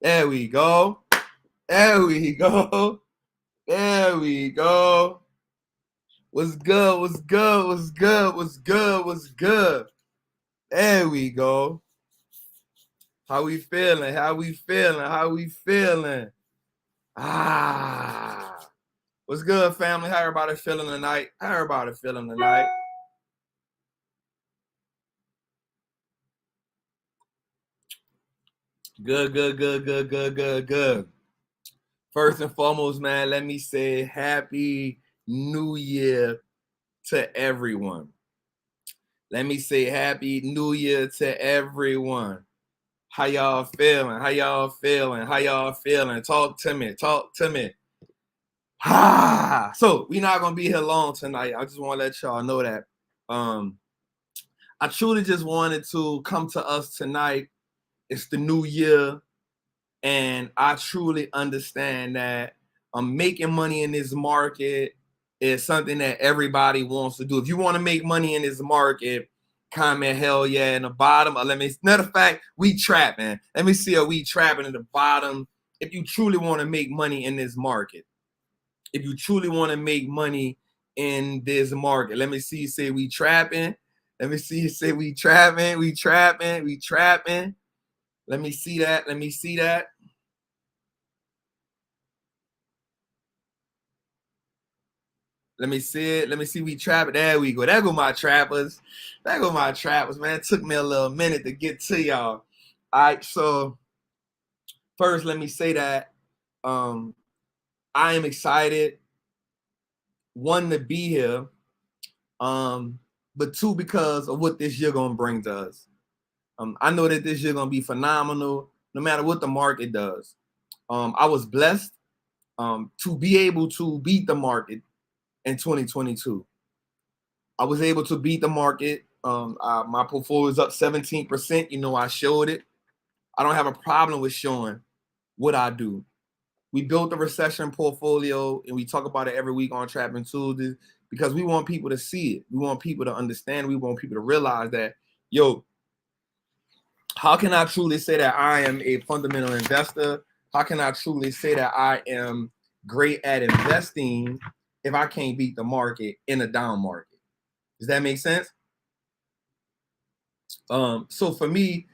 There we go. There we go. There we go. What's good? What's good? What's good? What's good? What's good? There we go. How we feeling? How we feeling? How we feeling? What's good, family? How everybody feeling tonight? How everybody feeling tonight? Good, good, good, good, good, good, good. First and foremost, man, let me say Happy New Year to everyone. Let me say Happy New Year to everyone. How y'all feeling? How y'all feeling? How y'all feeling? Talk to me. Talk to me. So we're not gonna be here long tonight. I just want to let y'all know that. I truly just wanted to come to us tonight. It's the new year, and I truly understand that making money in this market is something that everybody wants to do. If you want to make money in this market, comment hell yeah in the bottom. Matter of fact, we trapping. Let me see a we trapping in the bottom. If you truly want to make money in this market, if you truly want to make money in this market, let me see you say we trapping. Let me see you say we trapping, we trapping, we trapping. Let me see that. Let me see that. Let me see it. Let me see we trap it. There we go. There go my trappers. There go my trappers, man. It took me a little minute to get to y'all. All right, so first let me say that I am excited, one, to be here, but two, because of what this year gonna bring to us. I know that this year gonna be phenomenal, no matter what the market does. I was blessed to be able to beat the market in 2022. I was able to beat the market. My portfolio is up 17%. You know, I showed it. I don't have a problem with showing what I do. We built the recession portfolio, and we talk about it every week on Trappin Tuesdays because we want people to see it. We want people to understand. We want people to realize that, yo, how can I truly say that I am a fundamental investor? How can I truly say that I am great at investing if I can't beat the market in a down market? Does that make sense? So for me,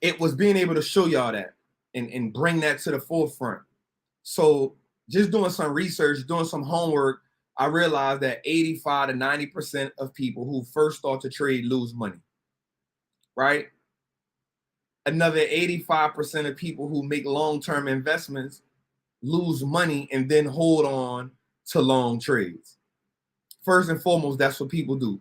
it was being able to show y'all that and bring that to the forefront. So just doing some research, doing some homework, I realized that 85 to 90% of people who first start to trade lose money, right? Another 85% of people who make long-term investments lose money and then hold on to long trades. First and foremost, that's what people do,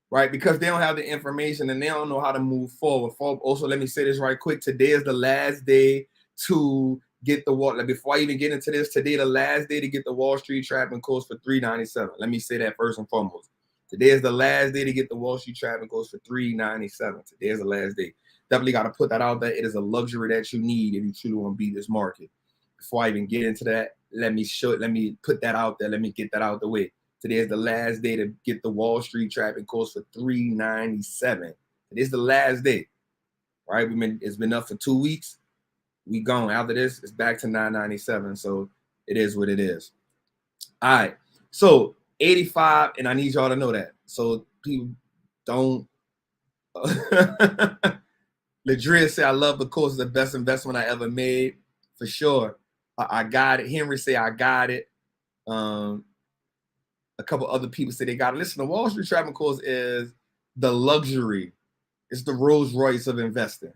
right? Because they don't have the information and they don't know how to move forward. Also, let me say this right quick. Today is the last day to get the Wall. Before I even get into this, today the last day to get the Wallstreet Trappin course for $397. Let me say that first and foremost. Today is the last day to get the Wallstreet Trappin course for $397. Today is the last day. Definitely got to put that out there. It is a luxury that you need if you truly want to beat this market. Before I even get into that, let me put that out there. Let me get that out the way. Today is the last day to get the Wallstreet Trappin course for $397. It is the last day, right? It's been up for 2 weeks. We gone. After this, it's back to $997. So it is what it is. All right. So 85, and I need y'all to know that. So people don't. Ladria say, I love the course. It's the best investment I ever made. For sure. I got it. Henry say, I got it. A couple other people say they got it. Listen, the Wallstreet Trappin course is the luxury. It's the Rolls Royce of investing,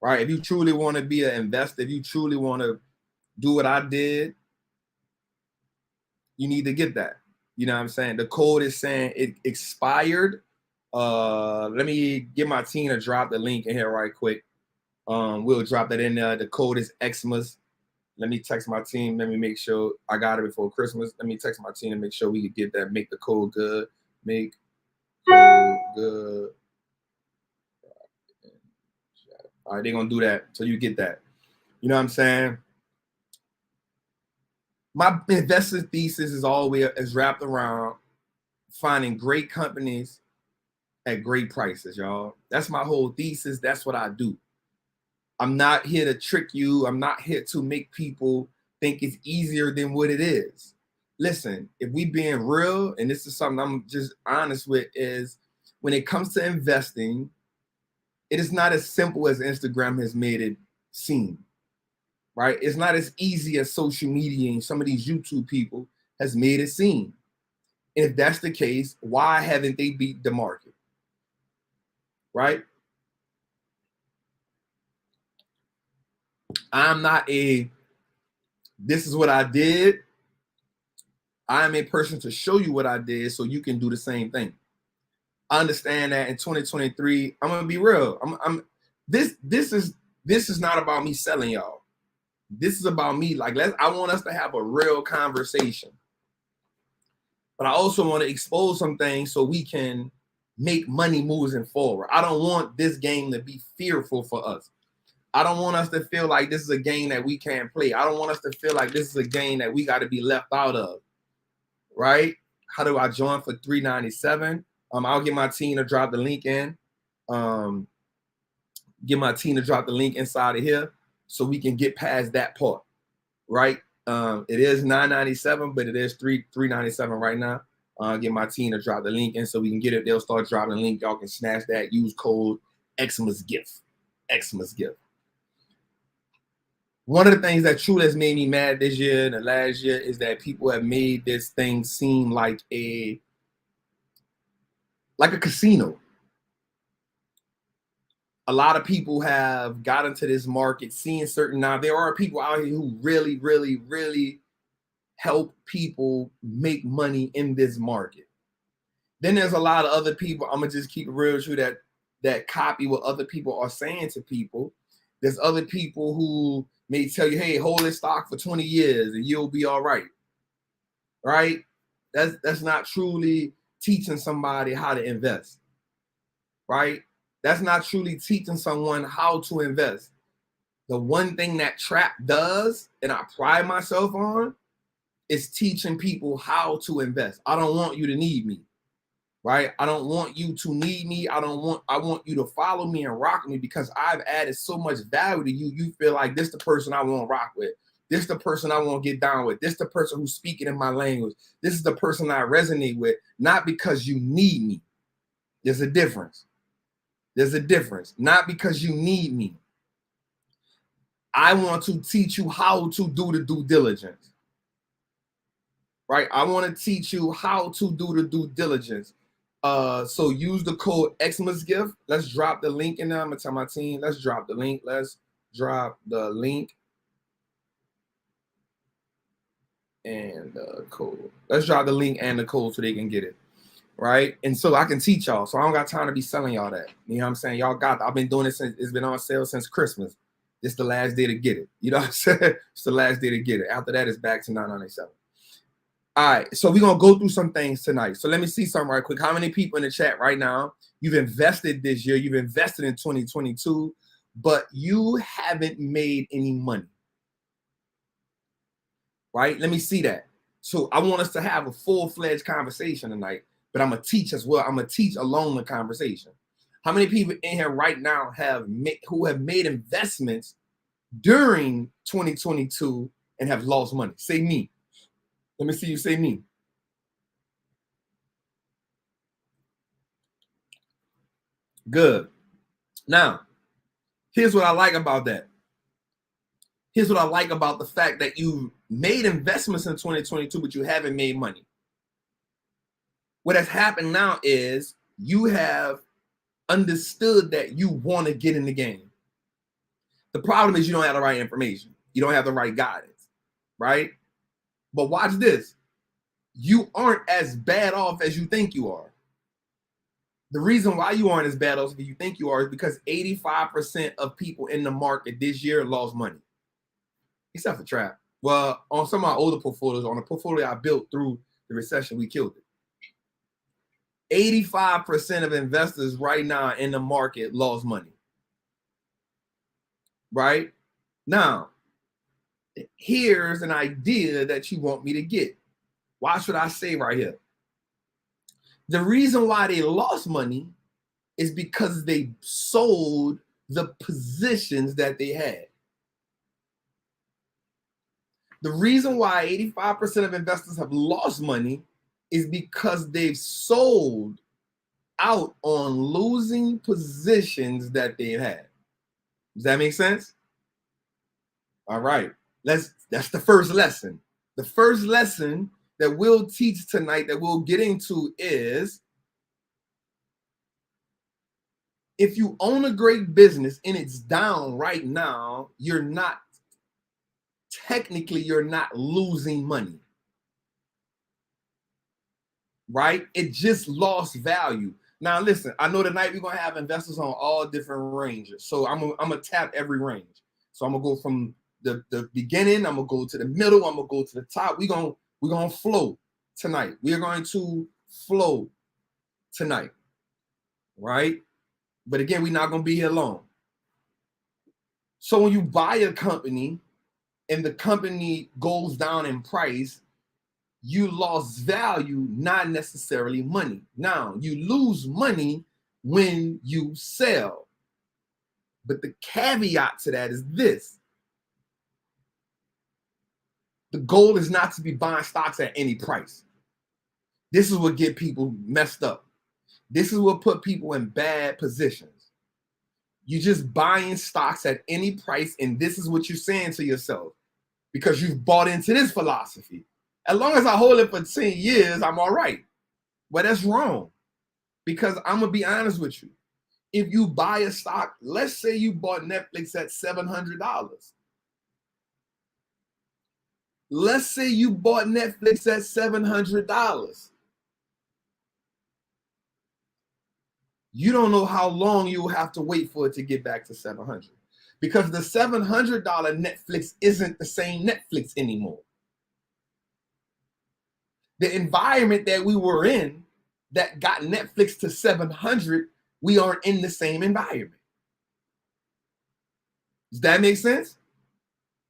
right? If you truly want to be an investor, if you truly want to do what I did, you need to get that. You know what I'm saying? The code is saying it expired. Let me get my team to drop the link in here right quick. We'll drop that in there. The code is Xmas. Let me text my team. Let me make sure I got it before Christmas. Let me text my team to make sure we can get that. Make the code good. Make code good. All right, they're going to do that. So you get that. You know what I'm saying? My investor thesis is always wrapped around finding great companies at great prices, y'all. That's my whole thesis. That's what I do. I'm not here to trick you. I'm not here to make people think it's easier than what it is. Listen, if we being real, and this is something I'm just honest with, is when it comes to investing, it is not as simple as Instagram has made it seem, right? It's not as easy as social media and some of these YouTube people has made it seem. If that's the case, why haven't they beat the market, right? I'm not this is what I did. I am a person to show you what I did so you can do the same thing. I understand that in 2023, I'm gonna be real. This is not about me selling y'all. This is about me. Like, I want us to have a real conversation. But I also want to expose some things so we can make money moving forward. I don't want this game to be fearful for us. I don't want us to feel like this is a game that we can't play. I don't want us to feel like this is a game that we got to be left out of. Right? How do I join for $3.97? I'll get my team to drop the link in. Get my team to drop the link inside of here so we can get past that part. Right? It is $9.97, but it is $3.97 right now. Get my team to drop the link in so we can get it. They'll start dropping the link. Y'all can snatch that. Use code Xmas Gift. Xmas Gift. One of the things that truly has made me mad this year and the last year is that people have made this thing seem like a casino. A lot of people have got into this market seeing certain. Now, there are people out here who really, really, really help people make money in this market. Then there's a lot of other people, I'm going to just keep it real with you, that copy what other people are saying to people. There's other people who may tell you, hey, hold this stock for 20 years and you'll be all right. Right? That's not truly teaching somebody how to invest. Right? That's not truly teaching someone how to invest. The one thing that Trap does, and I pride myself on, is teaching people how to invest. I don't want you to need me. Right? I don't want you to need me. I want you to follow me and rock me because I've added so much value to you. You feel like this the person I want to rock with. This the person I want to get down with. This the person who's speaking in my language. This is the person I resonate with, not because you need me. There's a difference. There's a difference. Not because you need me. I want to teach you how to do the due diligence. Right? I want to teach you how to do the due diligence. So use the code Xmas Gift. Let's drop the link in there. I'm gonna tell my team, let's drop the link. Let's drop the link and the code. Let's drop the link and the code so they can get it. Right? And so I can teach y'all. So I don't got time to be selling y'all that. You know what I'm saying? Y'all got, I've been doing it since it's been on sale since Christmas. It's the last day to get it. You know what I'm saying? It's the last day to get it. After that, it's back to $9.97. All right, so we're going to go through some things tonight. So let me see something right quick. How many people in the chat right now, you've invested this year, you've invested in 2022, but you haven't made any money? Right? Let me see that. So I want us to have a full-fledged conversation tonight, but I'm going to teach as well. I'm going to teach along the conversation. How many people in here right now who have made investments during 2022 and have lost money? Say me. Let me see you say me. Good. Now, here's what I like about that. Here's what I like about the fact that you made investments in 2022, but you haven't made money. What has happened now is you have understood that you want to get in the game. The problem is you don't have the right information. You don't have the right guidance, right? But watch this. You aren't as bad off as you think you are. The reason why you aren't as bad off as you think you are is because 85% of people in the market this year lost money. Except for Trap. Well, on some of my older portfolios, on a portfolio I built through the recession, we killed it. 85% of investors right now in the market lost money. Right? Now, here's an idea that you want me to get. Why should I say right here? The reason why they lost money is because they sold the positions that they had. The reason why 85% of investors have lost money is because they've sold out on losing positions that they've had. Does that make sense? All right. That's the first lesson. The first lesson that we'll teach tonight, that we'll get into, is if you own a great business and it's down right now, you're not losing money. Right? It just lost value. Now, listen, I know tonight we're going to have investors on all different ranges. So I'm going to tap every range. So I'm going to go from the beginning. I'm going to go to the middle. I'm going to go to the top. We're going to flow tonight. We are going to flow tonight. Right? But again, we're not going to be here long. So when you buy a company and the company goes down in price, you lost value, not necessarily money. Now, you lose money when you sell. But the caveat to that is this. The goal is not to be buying stocks at any price. This is what get people messed up. This is what put people in bad positions. You're just buying stocks at any price, and this is what you're saying to yourself because you've bought into this philosophy. As long as I hold it for 10 years, I'm all right. Well, that's wrong. Because I'm going to be honest with you. If you buy a stock, let's say you bought Netflix at $700. Let's say you bought Netflix at $700. You don't know how long you will have to wait for it to get back to $700. Because the $700 Netflix isn't the same Netflix anymore. The environment that we were in that got Netflix to $700, we aren't in the same environment. Does that make sense?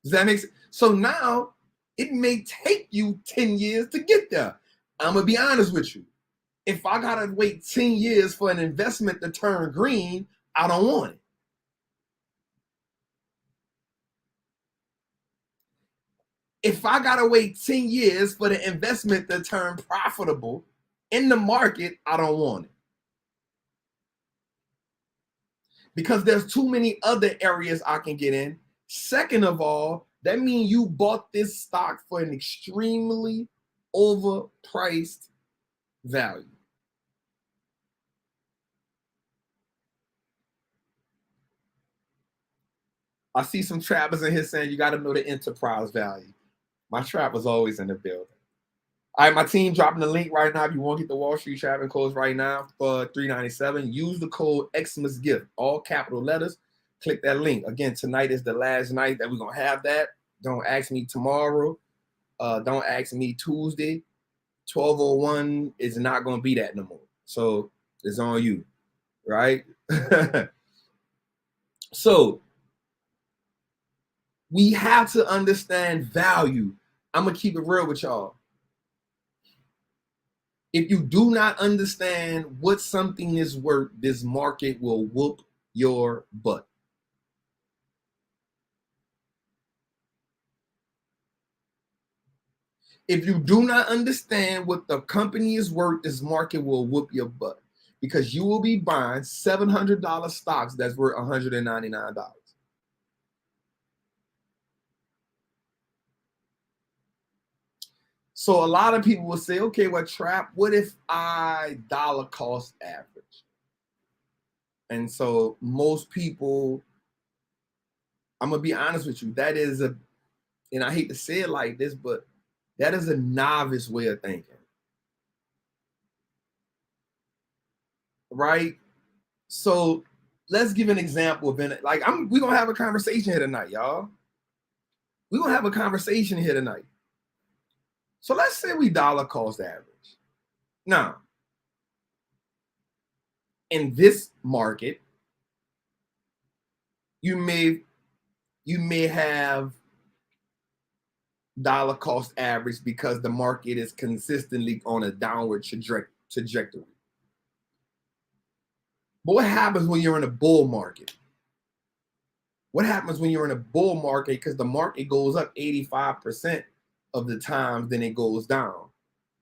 Does that make sense? So now it may take you 10 years to get there. I'm going to be honest with you. If I got to wait 10 years for an investment to turn green, I don't want it. If I got to wait 10 years for the investment to turn profitable in the market, I don't want it. Because there's too many other areas I can get in. Second of all, that means you bought this stock for an extremely overpriced value. I see some trappers in here saying you got to know the enterprise value. My trap was always in the building. All right, my team dropping the link right now. If you want to get the Wall Street Trappin codes right now for $397, use the code XMASGIFT, all capital letters. Click that link. Again, tonight is the last night that we're going to have that. Don't ask me tomorrow. Don't ask me Tuesday. 12:01 is not going to be that no more. So it's on you, right? So we have to understand value. I'm going to keep it real with y'all. If you do not understand what something is worth, this market will whoop your butt. If you do not understand what the company is worth, this market will whoop your butt because you will be buying $700 stocks that's worth $199. So a lot of people will say, okay, well, Trap, what if I dollar cost average? And so most people, I'm going to be honest with you, that is and I hate to say it like this, but that is a novice way of thinking. Right? So let's give an example of it. Like we're going to have a conversation here tonight, y'all. We're going to have a conversation here tonight. So let's say we dollar cost average. Now, in this market, you may have dollar cost average because the market is consistently on a downward trajectory. But what happens when you're in a bull market? What happens when you're in a bull market? Because the market goes up 85% of the time, then it goes down.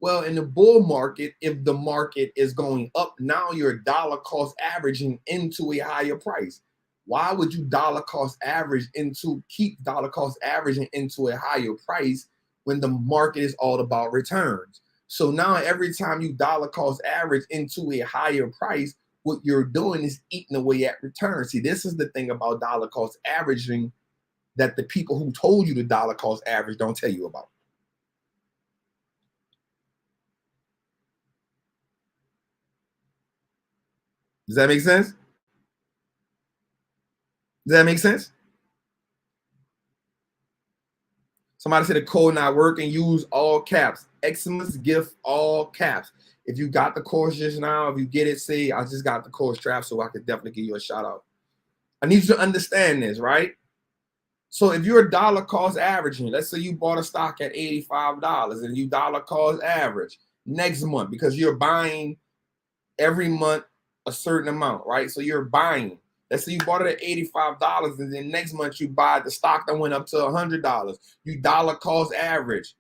Well, in the bull market, if the market is going up, now you're dollar cost averaging into a higher price. Why would you dollar cost average into keep dollar cost averaging into a higher price when the market is all about returns? So now every time you dollar cost average into a higher price, what you're doing is eating away at returns. See, this is the thing about dollar cost averaging that the people who told you the dollar cost average don't tell you about. Does that make sense? Does that make sense? Somebody said the code not working, use all caps. Xmas gift, all caps. If you got the course just now, if you get it, say, I just got the course Trap, so I could definitely give you a shout out. I need you to understand this, right? So if you're dollar cost averaging, let's say you bought a stock at $85 and you dollar cost average next month because you're buying every month a certain amount, right? So you're buying. Let's say you bought it at $85 and then next month you buy the stock that went up to $100. You dollar cost average,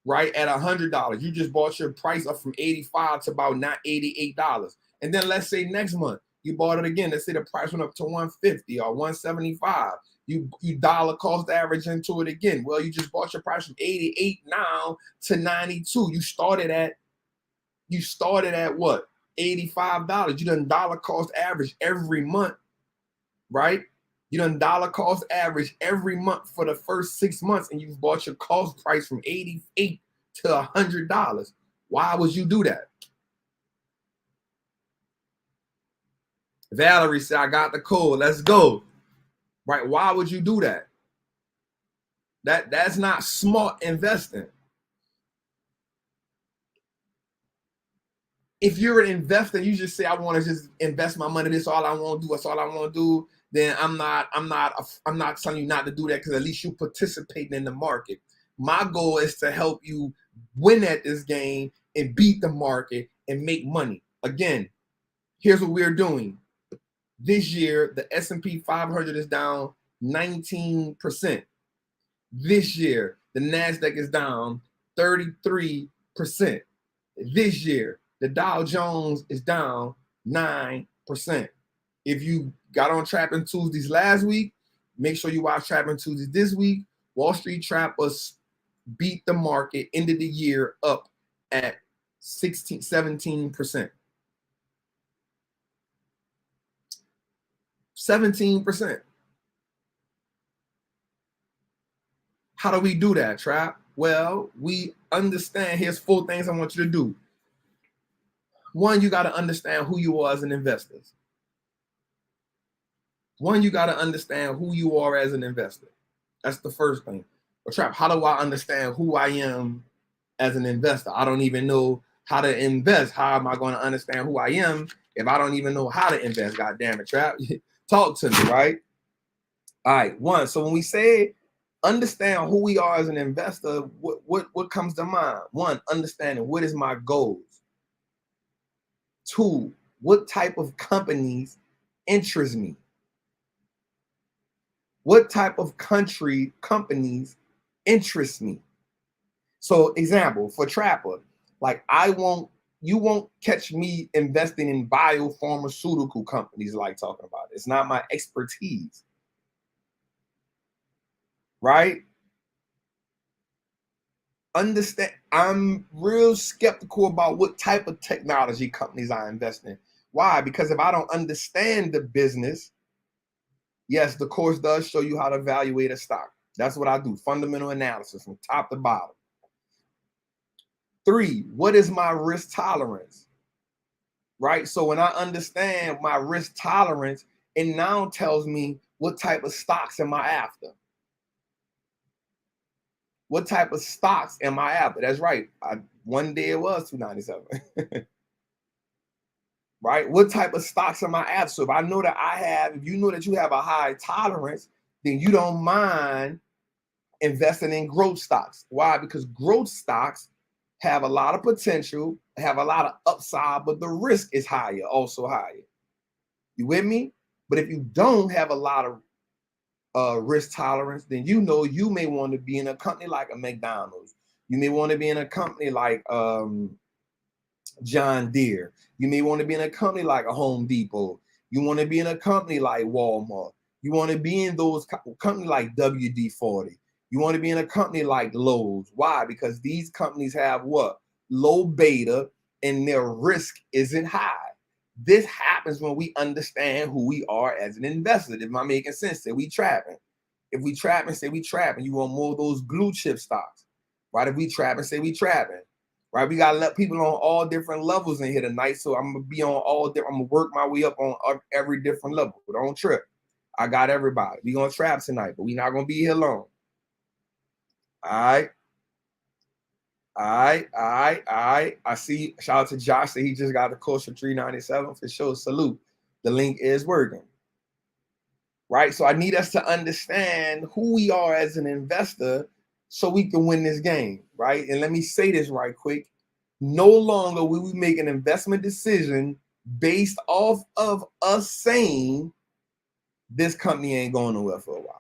right, at $100. You just bought your price up from 85 to about not $88. And then let's say next month you bought it again. Let's say the price went up to 150 or 175. You dollar cost average into it again. Well, you just bought your price from 88 now to 92. You started at what? $85. You done dollar cost average every month, right? You done dollar cost average every month for the first 6 months, and you've bought your cost price from 88 to $100. Why would you do that? Valerie said, I got the code. Let's go. Right? Why would you do that? That's not smart investing. If you're an investor, you just say, I want to just invest my money. This is all I want to do. That's all I want to do. Then I'm not telling you not to do that, because at least you're participating in the market. My goal is to help you win at this game and beat the market and make money. Again, here's what we're doing. This year, the S&P 500 is down 19%. This year, the NASDAQ is down 33%. This year, the Dow Jones is down 9%. If you got on Trappin Tuesdays last week, make sure you watch Trappin Tuesdays this week. Wallstreet Trappers beat the market, ended the year up at 17%. 17%. How do we do that, Trap? Well, we understand. Here's 4 things I want you to do. One, you got to understand who you are as an investor. You got to understand who you are as an investor. That's the first thing. But Trap, how do I understand who I am as an investor? I don't even know how to invest. How am I going to understand who I am if I don't even know how to invest? God damn it, Trap. Talk to me, right? All right, one. So when we say understand who we are as an investor, what comes to mind? One, understanding what is my goals. 2, what type of companies interest me? What type of companies interest me? So example, for Trapper, like you won't catch me investing in biopharmaceutical companies like talking about it. It's not my expertise. Right? Understand, I'm real skeptical about what type of technology companies I invest in. Why? Because if I don't understand the business, yes, the course does show you how to evaluate a stock. That's what I do, fundamental analysis from top to bottom. 3, what is my risk tolerance? Right? So when I understand my risk tolerance, it now tells me what type of stocks am I after. What type of stocks am I after? That's right. One day it was 297. Right? What type of stocks am I after? So if I know that if you know that you have a high tolerance, then you don't mind investing in growth stocks. Why? Because growth stocks have a lot of potential, have a lot of upside, but the risk is higher, also higher. You with me? But if you don't have a lot of risk tolerance, then you know you may want to be in a company like a McDonald's. You may want to be in a company like John Deere. You may want to be in a company like a Home Depot. You want to be in a company like Walmart. You want to be in those company like WD-40. You want to be in a company like Lowe's. Why? Because these companies have what? Low beta, and their risk isn't high. This happens when we understand who we are as an investor. If I'm making sense, say we trapping. If we trapping, say we trapping. You want more of those blue chip stocks, right? If we trapping, say we trapping, right? We gotta let people on all different levels in here tonight. So I'm gonna be on all different. I'm gonna work my way up on every different level. But don't trip. I got everybody. We gonna trap tonight, but we not gonna be here long. All right. All right. I see. Shout out to Josh that he just got the course for $397 for sure. Salute. The link is working. Right. So I need us to understand who we are as an investor so we can win this game. Right. And let me say this right quick. No longer will we make an investment decision based off of us saying this company ain't going nowhere for a while.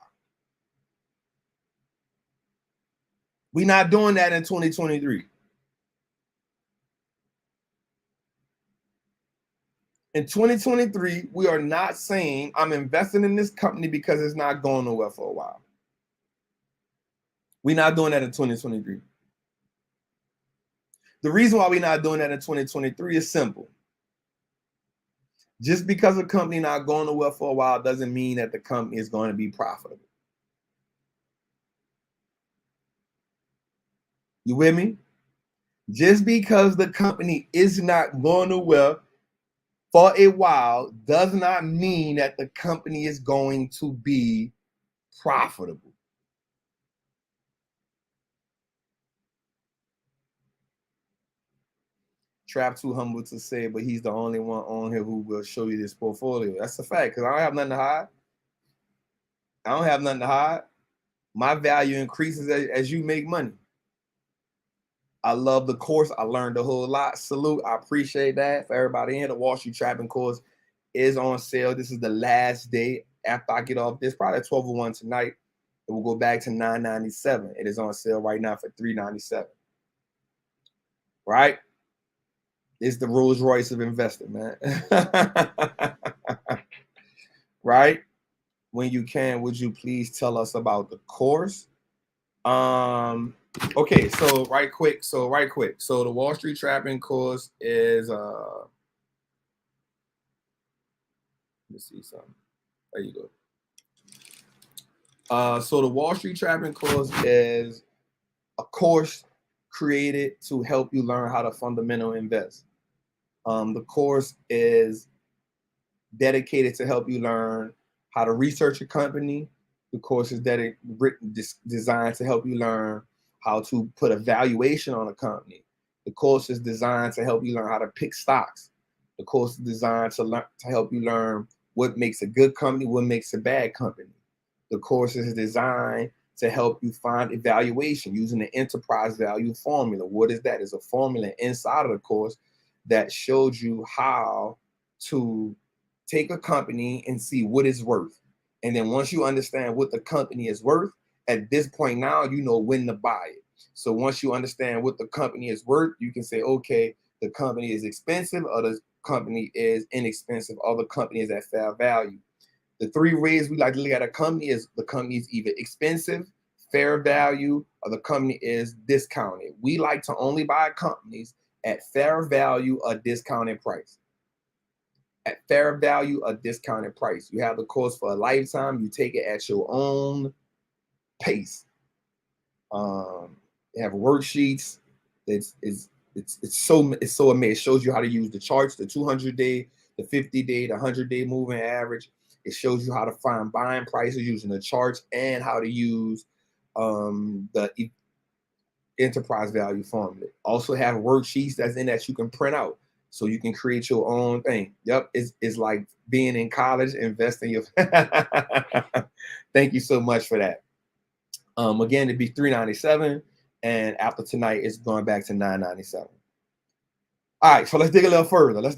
We're not doing that in 2023. In 2023, we are not saying I'm investing in this company because it's not going nowhere for a while. We're not doing that in 2023. The reason why we're not doing that in 2023 is simple. Just because a company not going nowhere for a while doesn't mean that the company is going to be profitable. You with me? Just because the company is not going nowhere for a while does not mean that the company is going to be profitable. Trap too humble to say, but he's the only one on here who will show you this portfolio. That's a fact, because I don't have nothing to hide. I don't have nothing to hide. My value increases as you make money. I love the course. I learned a whole lot. Salute. I appreciate that. For everybody in here, the Wallstreet Trappin course is on sale. This is the last day after I get off this. Probably 12:01 tonight. It will go back to $997. It is on sale right now for $397. Right? It's the Rolls Royce of investing, man. Right? When you can, would you please tell us about the course? Okay, so right quick. So the Wallstreet Trappin course is let's see something. There you go. So the Wallstreet Trappin course is a course created to help you learn how to fundamentally invest. The course is dedicated to help you learn how to research a company. The course is designed to help you learn how to put a valuation on a company. The course is designed to help you learn how to pick stocks. The course is designed to help you learn what makes a good company, what makes a bad company. The course is designed to help you find evaluation using the enterprise value formula. What is that? It's a formula inside of the course that shows you how to take a company and see what it's worth. And then once you understand what the company is worth, at this point now, you know when to buy it. So once you understand what the company is worth, you can say, okay, the company is expensive, or the company is inexpensive, or the company is at fair value. The three ways we like to look at a company is the company is either expensive, fair value, or the company is discounted. We like to only buy companies at fair value or discounted price. At fair value or discounted price. You have the course for a lifetime. You take it at your own pace. They have worksheets. It's so amazing. It shows you how to use the charts, the 200-day, the 50-day, the 100-day moving average. It shows you how to find buying prices using the charts and how to use the enterprise value formula. Also have worksheets that's in that you can print out, so you can create your own thing. Yep, it's like being in college, investing your. Thank you so much for that. Again, it'd be $397, and after tonight, it's going back to $997. All right, so let's dig a little further. All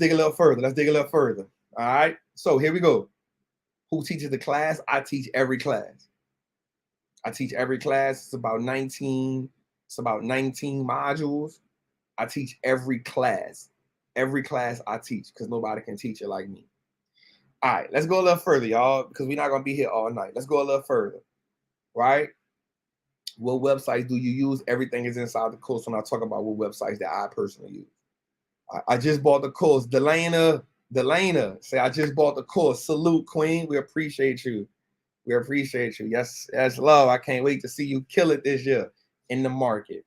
right, so here we go. Who teaches the class? I teach every class. I teach every class. It's about 19. It's about 19 modules. I teach every class. Every class I teach because nobody can teach it like me. All right, let's go a little further, y'all, because we're not going to be here all night. Let's go a little further, right? What websites do you use? Everything is inside the course when I talk about what websites that I personally use. I just bought the course. Delana, say I just bought the course. Salute, Queen. We appreciate you. We appreciate you. Yes, that's love. I can't wait to see you kill it this year in the market.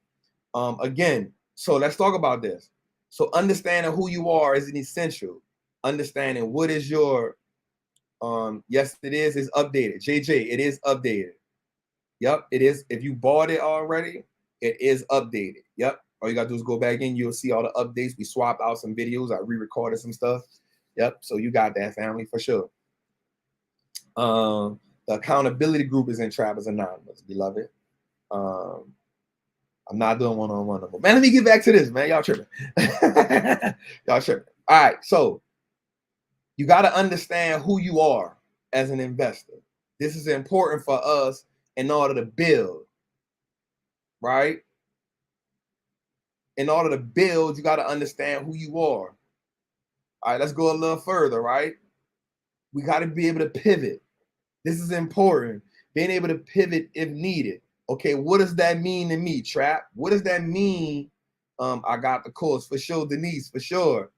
Again, so let's talk about this. So understanding who you are is an essential. Understanding what is your yes, it is. It's updated. JJ, it is updated. Yep, it is. If you bought it already, it is updated. Yep. All you gotta do is go back in. You'll see all the updates. We swapped out some videos. I re-recorded some stuff. Yep. So you got that, family, for sure. The accountability group is in Trappers Anonymous, beloved. I'm not doing one-on-one no more. Man, let me get back to this, man. Y'all tripping. Y'all tripping. All right. So you got to understand who you are as an investor. This is important for us in order to build, right? In order to build, you got to understand who you are. All right, let's go a little further, right? We got to be able to pivot. This is important. Being able to pivot if needed. Okay, what does that mean to me, Trap? What does that mean? I got the course for sure, Denise, for sure.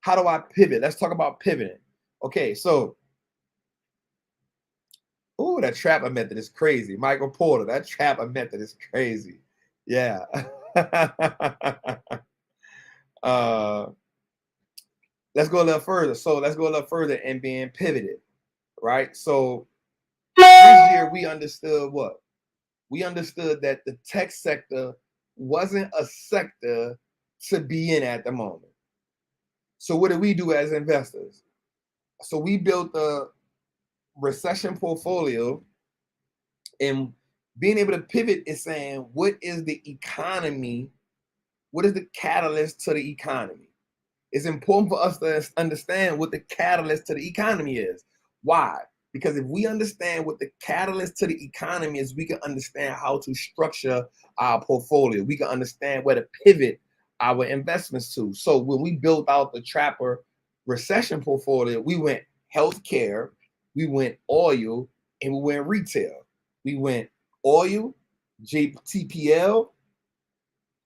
How do I pivot? Let's talk about pivoting. Okay, so, oh, that Trapper method is crazy. Michael Porter, that Trapper method is crazy. Yeah. Let's go a little further. So let's go a little further and being pivoted, right? So this year we understood what? We understood that the tech sector wasn't a sector to be in at the moment. So what did we do as investors? So we built a recession portfolio, and being able to pivot is saying, what is the economy? What is the catalyst to the economy? It's important for us to understand what the catalyst to the economy is. Why? Because if we understand what the catalyst to the economy is, we can understand how to structure our portfolio. We can understand where to pivot our investments to. So when we built out the Trapper recession portfolio, we went healthcare, we went oil, and we went retail. We went oil, TPL.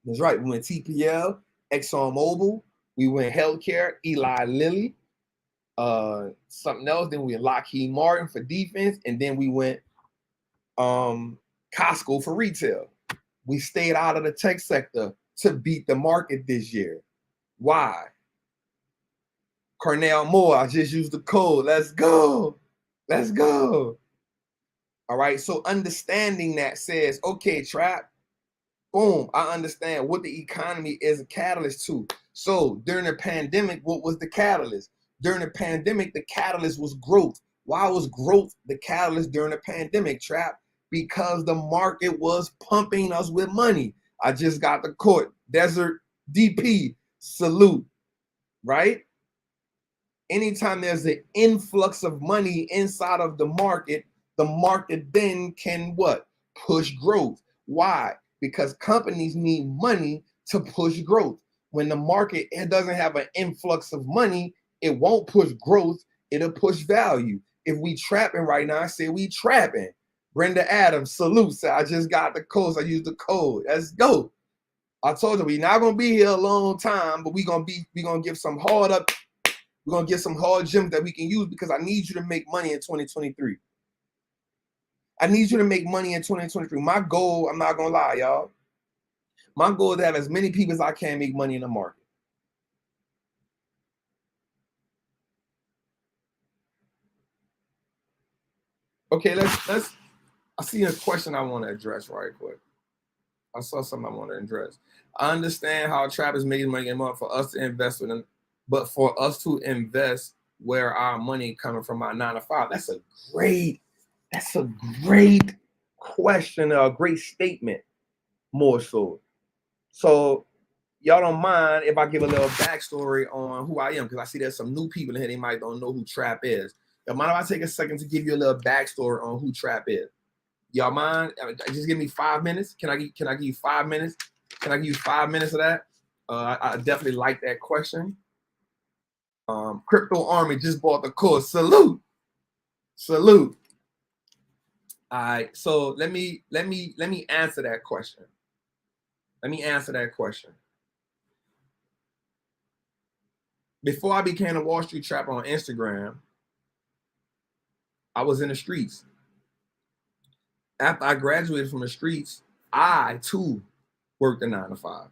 That's right. We went TPL, ExxonMobil. We went healthcare, Eli Lilly, something else. Then we went Lockheed Martin for defense, and then we went Costco for retail. We stayed out of the tech sector to beat the market this year. Why? Cornell Moore, I just used the code. Let's go. Let's go. All right. So understanding that says, okay, Trap, boom, I understand what the economy is a catalyst to. So during the pandemic, what was the catalyst? During the pandemic, the catalyst was growth. Why was growth the catalyst during the pandemic, Trap? Because the market was pumping us with money. I just got the court. Desert DP, salute, right? Anytime there's an influx of money inside of the market then can what? Push growth. Why? Because companies need money to push growth. When the market doesn't have an influx of money, it won't push growth, it'll push value. If we trapping right now, I say we trapping. Brenda Adams, salute. So I just got the code. I used the code. Let's go. I told you we're not gonna be here a long time, but we're gonna give some hard up. We're gonna get some hard gems that we can use because I need you to make money in 2023. I need you to make money in 2023. My goal, I'm not gonna lie, y'all. My goal is to have as many people as I can make money in the market. Okay, let's. I see a question I want to address right quick. I saw something I want to address. I understand how Trappers making money in a month for us to invest with them, but for us to invest where our money coming from our 9 to 5, that's a great question, a great statement, more so. So y'all don't mind if I give a little backstory on who I am, because I see there's some new people in here, they might don't know who Trap is. Mind if I take a second to give you a little backstory on who Trap is? Y'all mind? Just give me 5 minutes. Can I give you 5 minutes? Can I give you 5 minutes of that? I definitely like that question. Crypto Army just bought the course. Salute. All right, so let me answer that question. Before I became a Wall Street Trapper on Instagram, I was in the streets. After I graduated from the streets, I too worked a 9 to 5.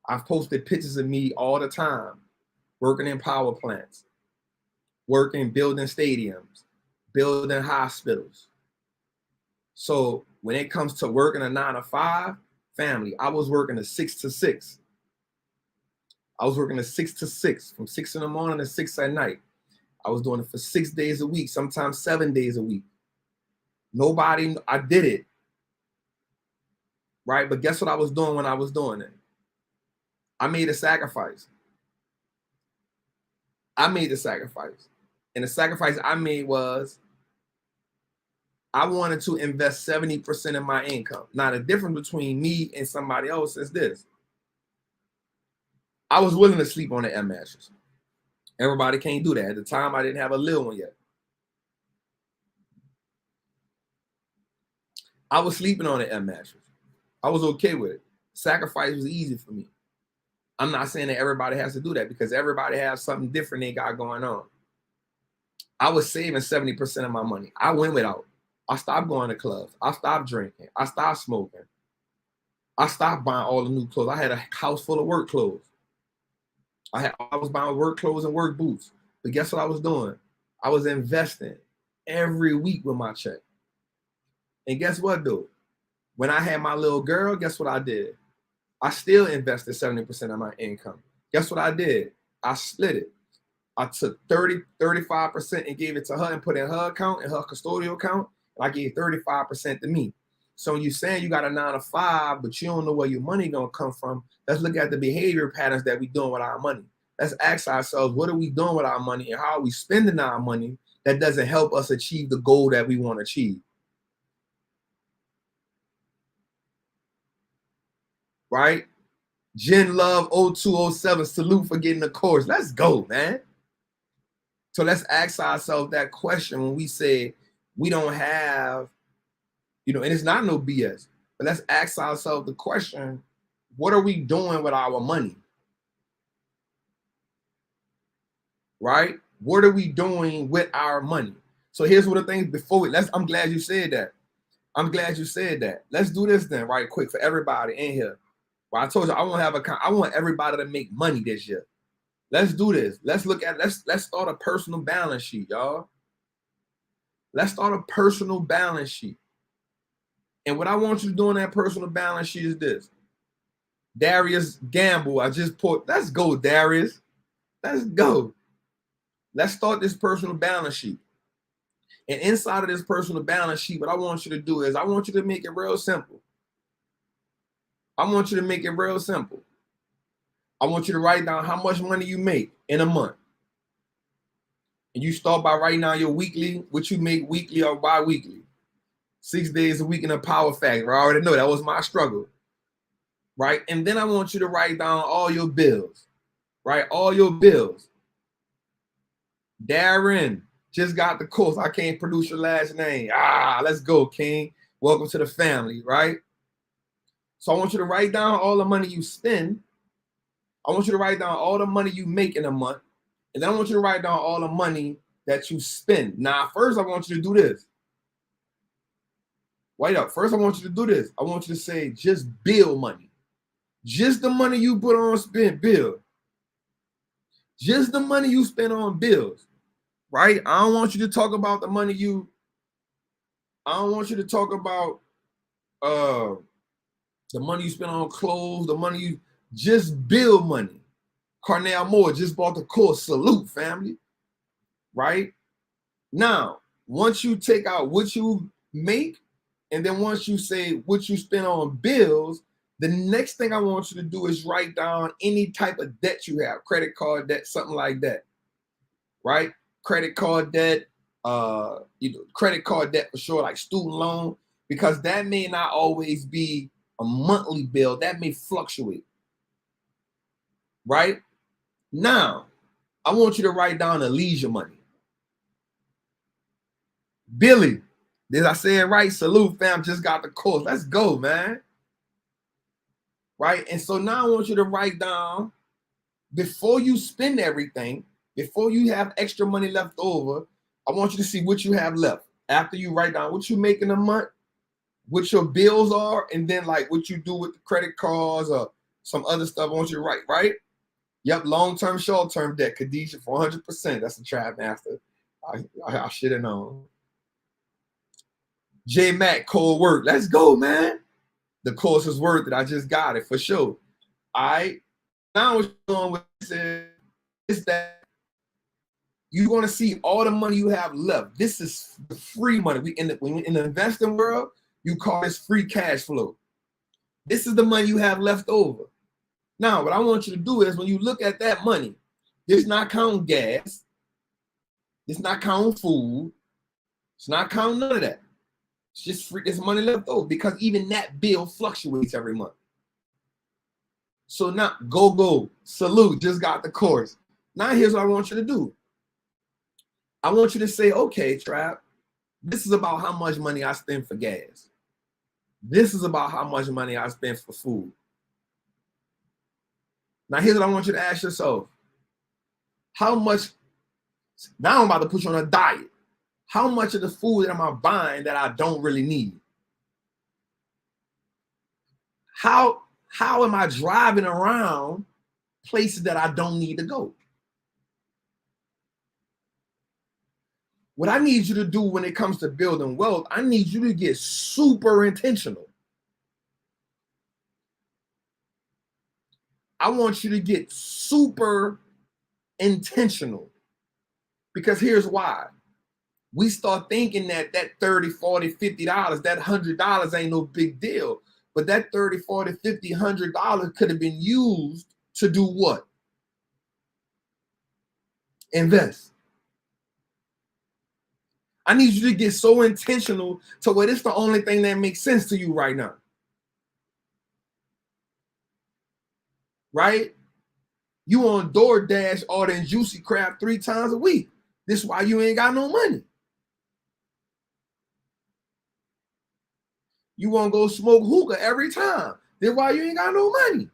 I've posted pictures of me all the time, working in power plants, working, building stadiums, building hospitals. So when it comes to working a 9 to 5, family, I was working a 6 to 6. I was working a 6 to 6, from 6 in the morning to 6 at night. I was doing it for 6 days a week, sometimes 7 days a week. I did it. Right? But guess what I was doing when I was doing it? I made a sacrifice. And the sacrifice I made was I wanted to invest 70% of my income. Now, the difference between me and somebody else is this. I was willing to sleep on the air mattress. Everybody can't do that. At the time, I didn't have a little one yet. I was sleeping on the air mattress. I was okay with it. Sacrifice was easy for me. I'm not saying that everybody has to do that because everybody has something different they got going on. I was saving 70% of my money. I went without. I stopped going to clubs. I stopped drinking. I stopped smoking. I stopped buying all the new clothes. I had a house full of work clothes. I was buying work clothes and work boots. But guess what I was doing? I was investing every week with my check. And guess what, dude? When I had my little girl, guess what I did? I still invested 70% of my income. Guess what I did? I split it. I took 35% and gave it to her and put in her account, in her custodial account. And I gave 35% to me. So when you're saying you got a 9 to 5, but you don't know where your money gonna come from, let's look at the behavior patterns that we doing with our money. Let's ask ourselves, what are we doing with our money and how are we spending our money that doesn't help us achieve the goal that we want to achieve? Right? Jen Love 0207, salute for getting the course. Let's go, man. So let's ask ourselves that question when we say we don't have, and it's not no BS, but let's ask ourselves the question, what are we doing with our money? Right? What are we doing with our money? So here's what the things before I'm glad you said that. Let's do this then right quick for everybody in here. Well, I told you I want everybody to make money this year. Let's do this. Let's start a personal balance sheet, y'all. Let's start a personal balance sheet. And what I want you to do in that personal balance sheet is this. Darius Gamble, let's go, Darius. Let's go. Let's start this personal balance sheet. And inside of this personal balance sheet, what I want you to do is I want you to make it real simple. I want you to write down how much money you make in a month. And you start by writing down your weekly, what you make weekly or bi-weekly. 6 days a week in a power factor. I already know that was my struggle. Right? And then I want you to write down all your bills. Right? All your bills. Darren just got the course. I can't produce your last name. Let's go, King. Welcome to the family, right? So I want you to write down all the money you spend. I want you to write down all the money you make in a month. And then I want you to write down all the money that you spend. Now, first, I want you to do this. Wait up. First, I want you to do this. I want you to say just bill money. Just the money you put on spend bill. Just the money you spend on bills. Right? I don't want you to talk about the money I don't want you to talk about the money you spend on clothes, the money you just bill money. Carnell Moore just bought the course. Salute, family. Right? Now, once you take out what you make, and then once you say what you spend on bills, the next thing I want you to do is write down any type of debt you have, credit card debt, something like that. Right? credit card debt, credit card debt for sure, like student loan, because that may not always be a monthly bill. That may fluctuate, right? Now, I want you to write down the leisure money. Billy, did I say it right? Salute, fam, just got the course. Let's go, man. Right? And so now I want you to write down, before you spend everything, before you have extra money left over, I want you to see what you have left. After you write down what you make in a month, what your bills are, and then like what you do with the credit cards or some other stuff, I want you to write, right? Yep, long-term, short-term debt, Khadijah, 400%. That's the trap master. I should have known. J Mac, cold work. Let's go, man. The course is worth it. I just got it for sure. All right. Now what you're doing with this is that you're going to see all the money you have left. This is the free money. In the investing world, you call this free cash flow. This is the money you have left over. Now, what I want you to do is when you look at that money, it's not counting gas. It's not counting food. It's not counting none of that. It's just free. It's money left over because even that bill fluctuates every month. So now, go. Salute, just got the course. Now here's what I want you to do. I want you to say, okay, Trap, this is about how much money I spend for gas. This is about how much money I spend for food. Now here's what I want you to ask yourself. How much, now I'm about to put you on a diet. How much of the food am I buying that I don't really need? How am I driving around places that I don't need to go? What I need you to do when it comes to building wealth, I need you to get super intentional. I want you to get super intentional, because here's why. We start thinking that $30, $40, $50, that $100 ain't no big deal. But that $30, $40, $50, $100 could have been used to do what? Invest. I need you to get so intentional to where it's the only thing that makes sense to you right now. Right? You on DoorDash ordering juicy crab 3 times a week. This is why you ain't got no money. You want to go smoke hookah every time. That's why you ain't got no money.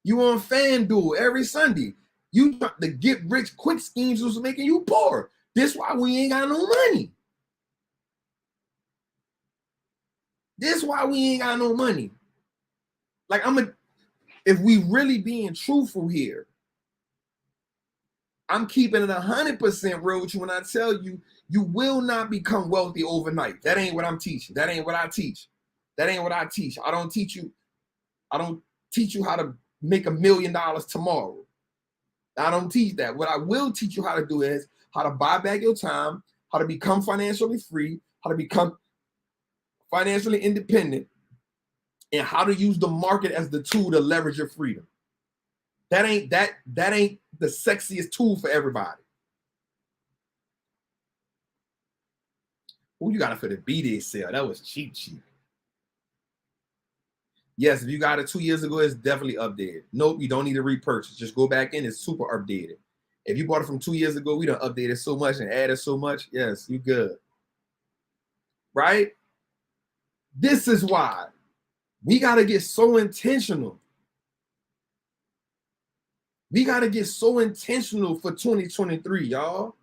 You on FanDuel every Sunday. You the get rich quick schemes was making you poor. This why we ain't got no money. This why we ain't got no money. Like if we really being truthful here, I'm keeping it 100% real with you when I tell you, you will not become wealthy overnight. That ain't what I'm teaching. That ain't what I teach. That ain't what I teach. I don't teach you how to make $1 million tomorrow. I don't teach that. What I will teach you how to do is how to buy back your time, how to become financially free, how to become financially independent, and how to use the market as the tool to leverage your freedom. That ain't the sexiest tool for everybody. Oh, you got it for the B-Day sale. That was cheap. Yes, if you got it 2 years ago, it's definitely updated. Nope, you don't need to repurchase. Just go back in. It's super updated. If you bought it from 2 years ago, we done updated so much and added so much. Yes, you good. Right? This is why we got to get so intentional. We got to get so intentional for 2023, y'all.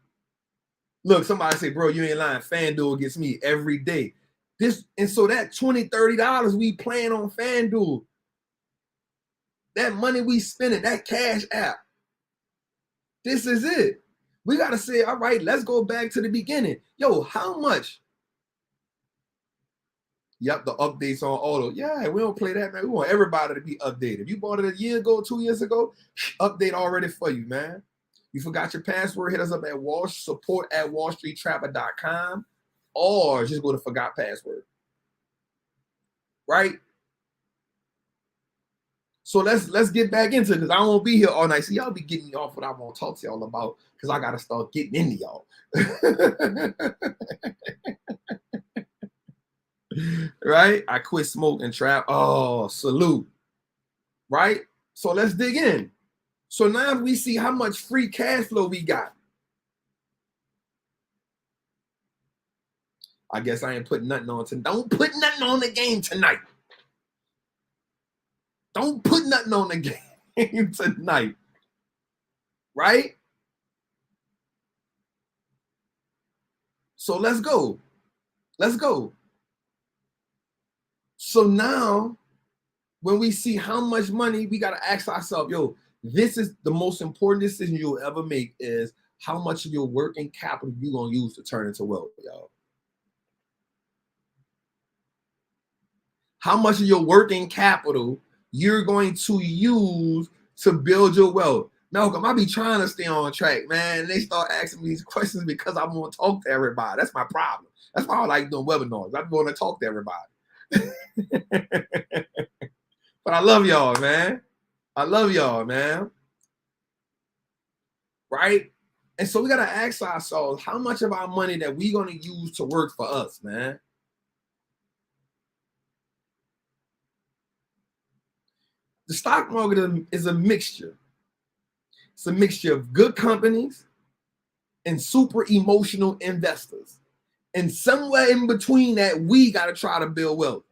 Look, somebody say, bro, you ain't lying. FanDuel gets me every day. And so that $20, $30 we playing on FanDuel, that money we spending, that cash app, this is it. We got to say, all right, let's go back to the beginning. Yo, how much? Yep, the updates on auto. Yeah, we don't play that, man. We want everybody to be updated. If you bought it a year ago, 2 years ago, update already for you, man. You forgot your password, hit us up at support@wallstreettrapper.com, or just go to forgot password. Right? So let's get back into it because I won't be here all night. See, y'all be getting me off what I want to talk to y'all about because I gotta start getting into y'all. Right? I quit smoke and trap. Oh, salute. Right? So let's dig in. So now we see how much free cash flow we got. I guess I ain't putting nothing on. Don't put nothing on the game tonight. Don't put nothing on the game tonight. Right? So let's go. Let's go. So now, when we see how much money, we got to ask ourselves, yo, this is the most important decision you'll ever make is how much of your working capital you're going to use to turn into wealth, y'all. How much of your working capital you're going to use to build your wealth. Malcolm, I be trying to stay on track, man. And they start asking me these questions because I want to talk to everybody. That's my problem. That's why I like doing webinars. I want to talk to everybody. But I love y'all, man. I love y'all, man. Right? And so we got to ask ourselves how much of our money that we going to use to work for us, man. The stock market is a mixture. It's a mixture of good companies and super emotional investors. And somewhere in between that, we got to try to build wealth.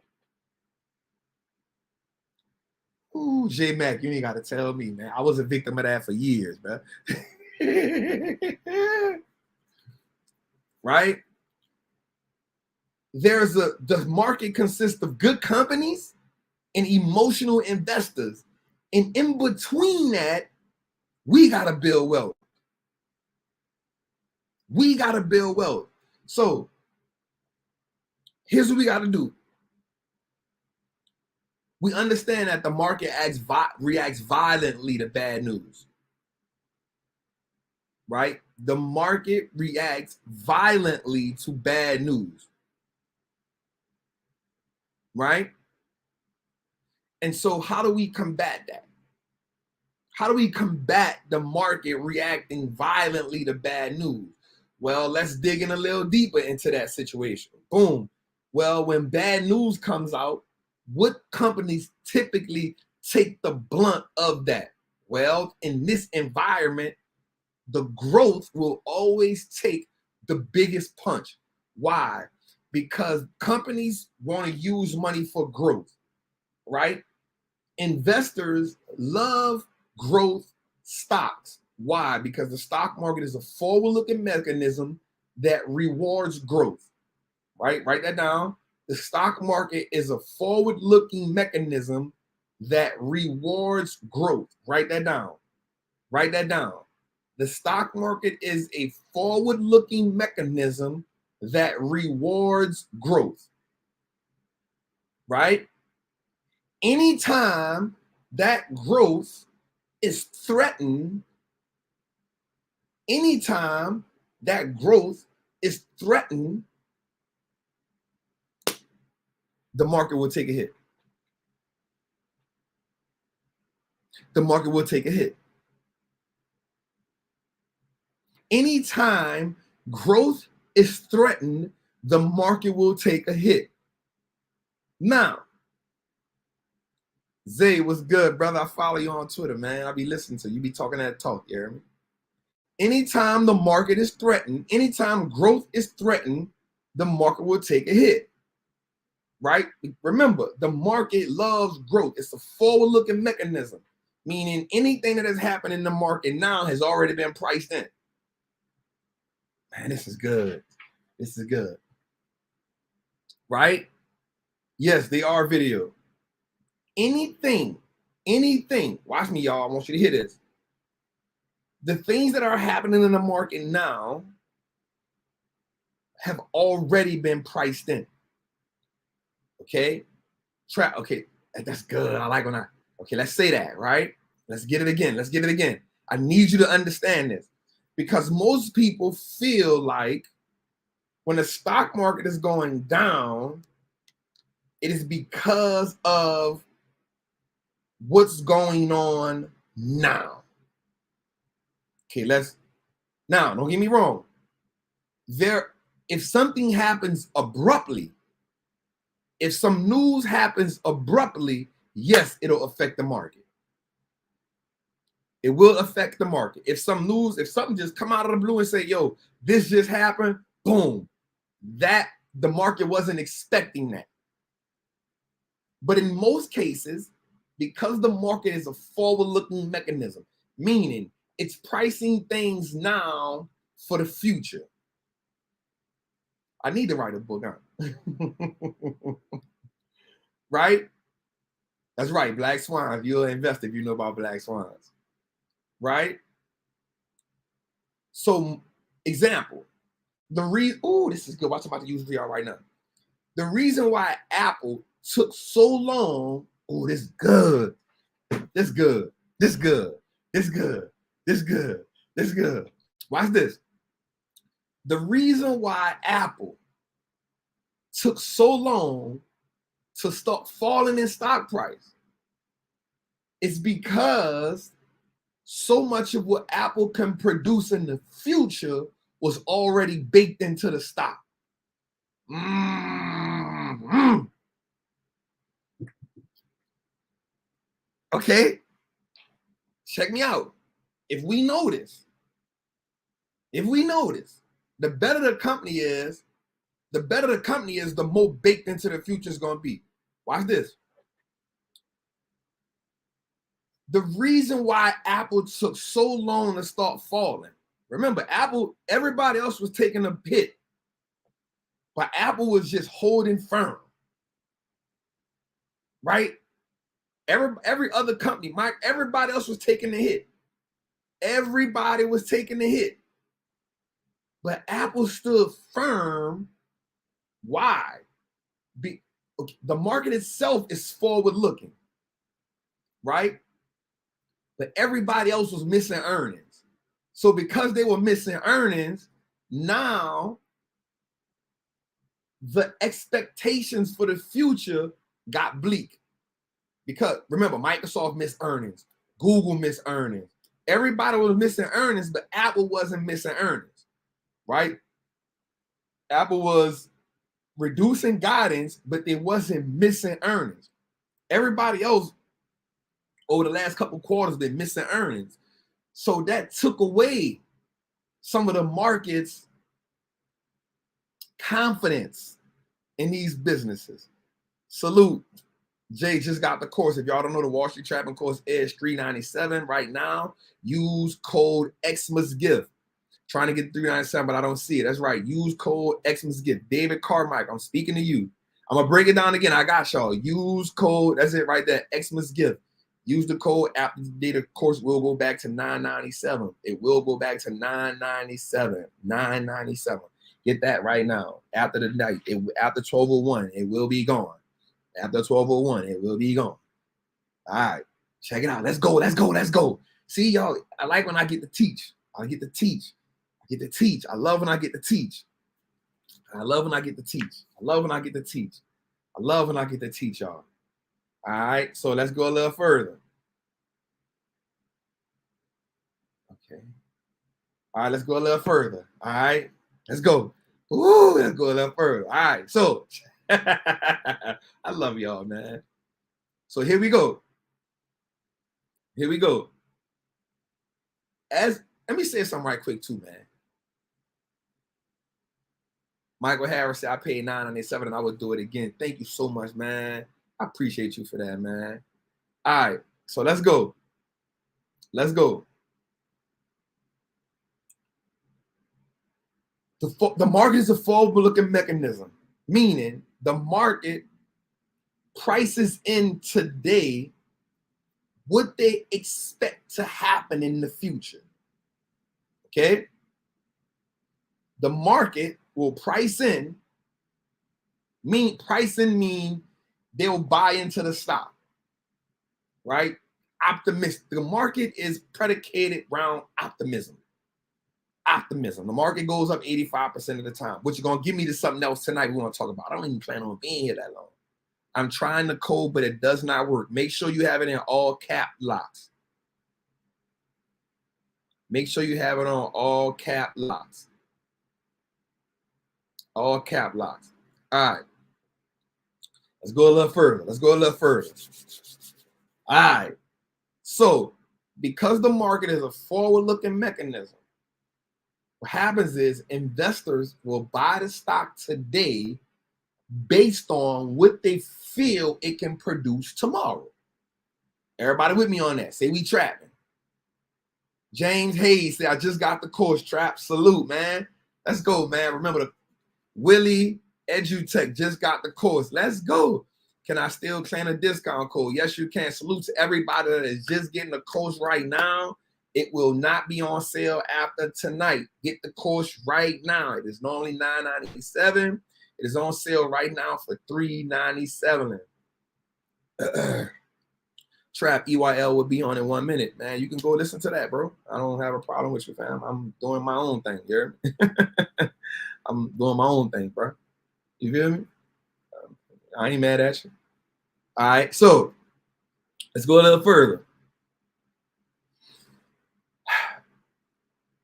Ooh, J Mac, you ain't got to tell me, man. I was a victim of that for years, man. Right? The market consists of good companies and emotional investors. And in between that, we got to build wealth. We got to build wealth. So here's what we got to do. We understand that the market reacts violently to bad news. Right? The market reacts violently to bad news. Right? And so how do we combat that? How do we combat the market reacting violently to bad news? Well, let's dig in a little deeper into that situation. Boom. Well, when bad news comes out, what companies typically take the blunt of that? Well, in this environment, the growth will always take the biggest punch. Why? Because companies want to use money for growth, right? Investors love growth stocks. Why? Because the stock market is a forward-looking mechanism that rewards growth, right? Write that down. The stock market is a forward-looking mechanism that rewards growth. Write that down. Write that down. The stock market is a forward-looking mechanism that rewards growth, right? Anytime that growth is threatened, anytime that growth is threatened, the market will take a hit. The market will take a hit. Anytime growth is threatened, the market will take a hit. Now, Zay, what's good, brother? I follow you on Twitter, man. I'll be listening to you. You be talking that talk, you hear me? Anytime the market is threatened, anytime growth is threatened, the market will take a hit, right? Remember, the market loves growth. It's a forward-looking mechanism, meaning anything that has happened in the market now has already been priced in. Man, this is good. This is good, right? Yes, they are video. Anything, watch me, y'all. I want you to hear this. The things that are happening in the market now have already been priced in. Okay? Okay, that's good. I like when okay, let's say that, right? Let's get it again. Let's get it again. I need you to understand this because most people feel like when the stock market is going down, it is because of what's going on now. Okay, now, don't get me wrong. If something happens abruptly, if some news happens abruptly, yes, it'll affect the market. It will affect the market. If something just come out of the blue and say, yo, this just happened, boom, that the market wasn't expecting that. But in most cases, because the market is a forward-looking mechanism, meaning it's pricing things now for the future. I need to write a book on. Right? That's right, black swans. You're an investor if you know about black swans. Right? So, example, this is good. Watch, I'm about to use VR right now. The reason why Apple took so long, this is good. This good. This good. This good. This good. This good. Watch this. The reason why Apple took so long to start falling in stock price is because so much of what Apple can produce in the future was already baked into the stock. Okay? Check me out. If we notice, the better the company is, the more baked into the future is going to be. Watch this. The reason why Apple took so long to start falling, remember, Apple, everybody else was taking a hit, but Apple was just holding firm, right? Every other company, everybody else was taking the hit. Everybody was taking the hit. But Apple stood firm. Why? The market itself is forward-looking, right? But everybody else was missing earnings. So because they were missing earnings, now the expectations for the future got bleak. Because remember, Microsoft missed earnings, Google missed earnings. Everybody was missing earnings, but Apple wasn't missing earnings, right? Apple was reducing guidance, but they wasn't missing earnings. Everybody else over the last couple quarters been missing earnings. So that took away some of the market's confidence in these businesses. Salute. Jay just got the course. If y'all don't know, the Wallstreet Trappin course is $397 right now. Use code XMASGIFT. Trying to get $397, but I don't see it. That's right. Use code XMASGIFT. David Carmichael, I'm speaking to you. I'm going to break it down again. I got y'all. Use code. That's it right there. XMASGIFT. Use the code. After the data course will go back to $997. It will go back to $997. $997. Get that right now. After the night, after 12:01, it will be gone. After 12:01, it will be gone. All right. Check it out. Let's go. Let's go. Let's go. See, y'all, I like when I get to teach. I get to teach. I love when I get to teach. I love when I get to teach. I love when I get to teach. I love when I get to teach y'all. All right. So let's go a little further. Okay. All right. Let's go a little further. All right. Let's go. Ooh, let's go a little further. All right. So I love y'all, man. So here we go. Here we go. Let me say something right quick too, man. Michael Harris said, I paid $997 and I would do it again. Thank you so much, man. I appreciate you for that, man. All right, so let's go. Let's go. The market is a forward-looking mechanism, meaning the market prices in today what they expect to happen in the future. Okay? The market will price in, mean they'll buy into the stock, right? Optimistic. The market is predicated around optimism. Optimism. The market goes up 85% of the time. But you're going to give me to something else tonight we want to talk about. I don't even plan on being here that long. I'm trying to code, but it does not work. Make sure you have it in all cap locks. Make sure you have it on all cap locks. All cap locks. All right. Let's go a little further. Let's go a little further. All right. So, because the market is a forward-looking mechanism, what happens is investors will buy the stock today based on what they feel it can produce tomorrow. Everybody with me on that? Say we trapping. James Hayes said, I just got the course, Trap. Salute, man. Let's go, man. Remember, the Willie EduTech just got the course. Let's go. Can I still claim a discount code? Yes, you can. Salute to everybody that is just getting the course right now. It will not be on sale after tonight. Get the course right now. It is normally $9.97. It is on sale right now for $3.97. Trap EYL will be on in 1 minute, man. You can go listen to that, bro. I don't have a problem with you, fam. I'm doing my own thing, you hear me? I'm doing my own thing, bro. You feel me? I ain't mad at you. All right, so let's go a little further.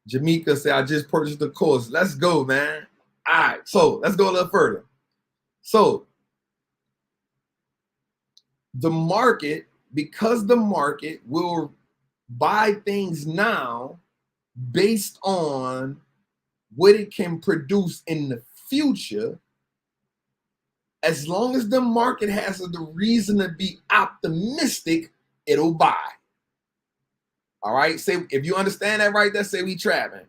Jamaica said, I just purchased the course. Let's go, man. All right, so let's go a little further. So the market, because the market will buy things now based on what it can produce in the future, as long as the market has the reason to be optimistic, it'll buy. All right, say if you understand that right there, say we trapping.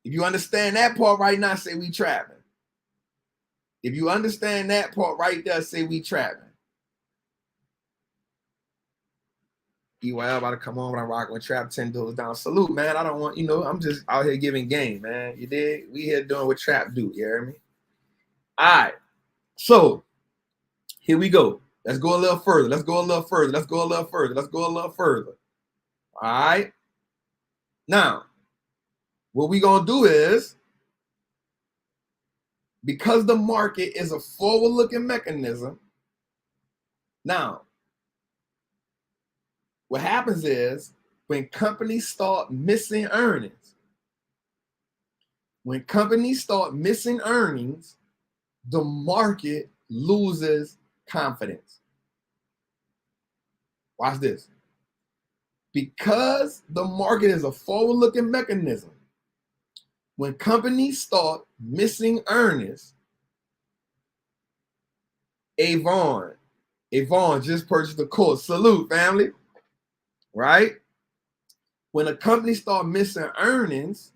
If you understand that part right now, say we trapping. If you understand that part right there, say we trapping. EYL about to come on when I rock with Trap $10 down. Salute, man. I don't want, I'm just out here giving game, man. You dig? We here doing what Trap do. You hear me? All right. So here we go. Let's go a little further. Let's go a little further. Let's go a little further. Let's go a little further. All right. Now, what we gonna do is, because the market is a forward-looking mechanism, now, what happens is when companies start missing earnings, the market loses confidence. Watch this. Because the market is a forward-looking mechanism, when companies start missing earnings, Avon just purchased the course. Salute, family. Right? When a company start missing earnings,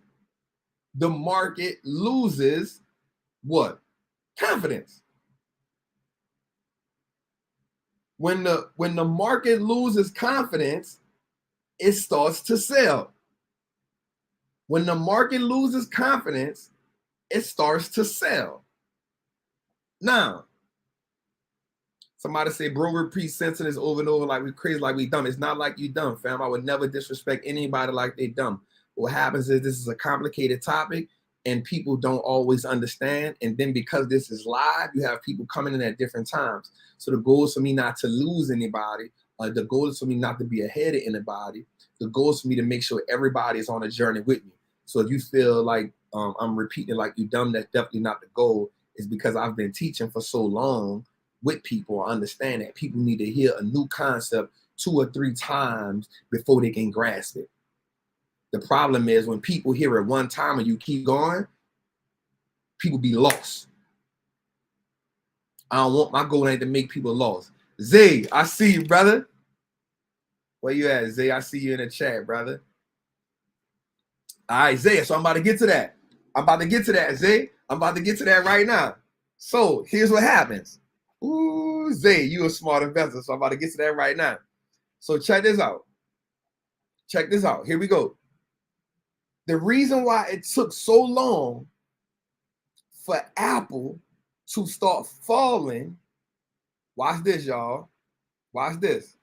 the market loses what? Confidence. When the market loses confidence, it starts to sell. When the market loses confidence, it starts to sell. Now, somebody say, bro, repeat sentences over and over like we crazy, like we dumb. It's not like you dumb, fam. I would never disrespect anybody like they dumb. What happens is this is a complicated topic and people don't always understand. And then because this is live, you have people coming in at different times. So the goal is for me not to lose anybody. The goal is for me not to be ahead of anybody. The goal is for me to make sure everybody is on a journey with me. So if you feel like I'm repeating like you dumb, that's definitely not the goal. It's because I've been teaching for so long with people. I understand that people need to hear a new concept 2 or 3 times before they can grasp it. The problem is when people hear it one time and you keep going, people be lost. I don't want, my goal ain't to make people lost. Zay, I see you, brother. Where you at, Zay? I see you in the chat, brother. All right, Zay, so I'm about to get to that. Zay. I'm about to get to that right now. So here's what happens. Ooh, Zay, you a smart investor, so I'm about to get to that right now. So check this out. Here we go. The reason why it took so long for Apple to start falling, watch this, y'all. Watch this.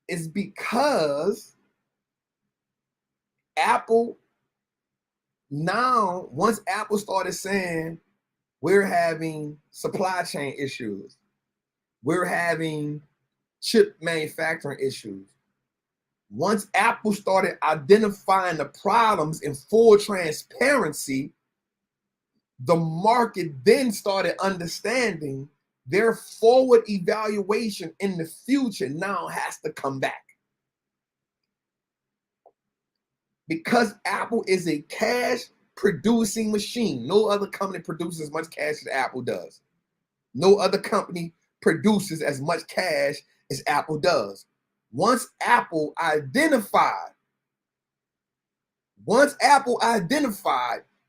It's because Apple, once Apple started saying we're having supply chain issues, we're having chip manufacturing issues. Once Apple started identifying the problems in full transparency, the market then started understanding their forward evaluation in the future now has to come back. Because Apple is a cash producing machine. No other company produces as much cash as Apple does. No other company produces as much cash as Apple does. Once Apple identified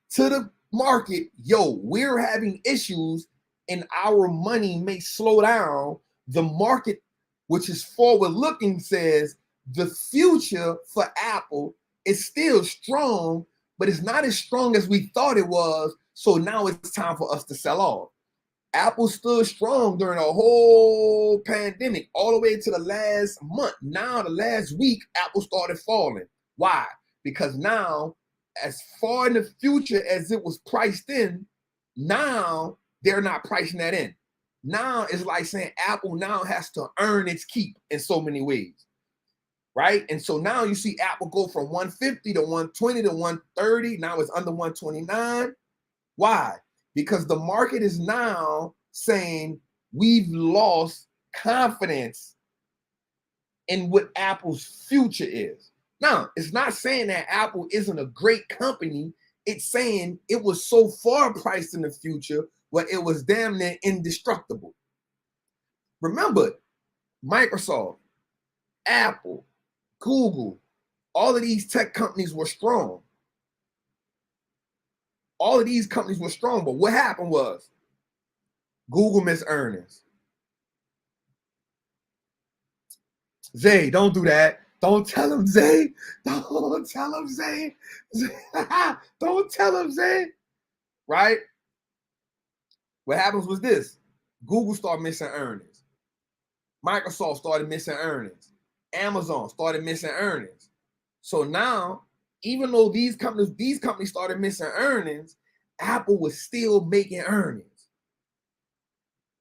to the market, yo, we're having issues and our money may slow down, the market, which is forward looking, says the future for Apple is still strong, but it's not as strong as we thought it was. So now it's time for us to sell off. Apple stood strong during the whole pandemic, all the way to the last month. Now, the last week, Apple started falling. Why? Because now, as far in the future as it was priced in, now they're not pricing that in. Now it's like saying Apple now has to earn its keep in so many ways, right? And so now you see Apple go from 150 to 120 to 130. Now it's under 129. Why? Because the market is now saying we've lost confidence in what Apple's future is. Now, it's not saying that Apple isn't a great company. It's saying it was so far priced in the future where it was damn near indestructible. Remember, Microsoft, Apple, Google, all of these tech companies were strong. All of these companies were strong, but what happened was Google missed earnings. Zay, don't do that. Don't tell him, Zay. Don't tell him, Zay. Don't tell him, Zay. Right? What happens was this. Google started missing earnings. Microsoft started missing earnings. Amazon started missing earnings. So now, even though these companies started missing earnings, Apple was still making earnings.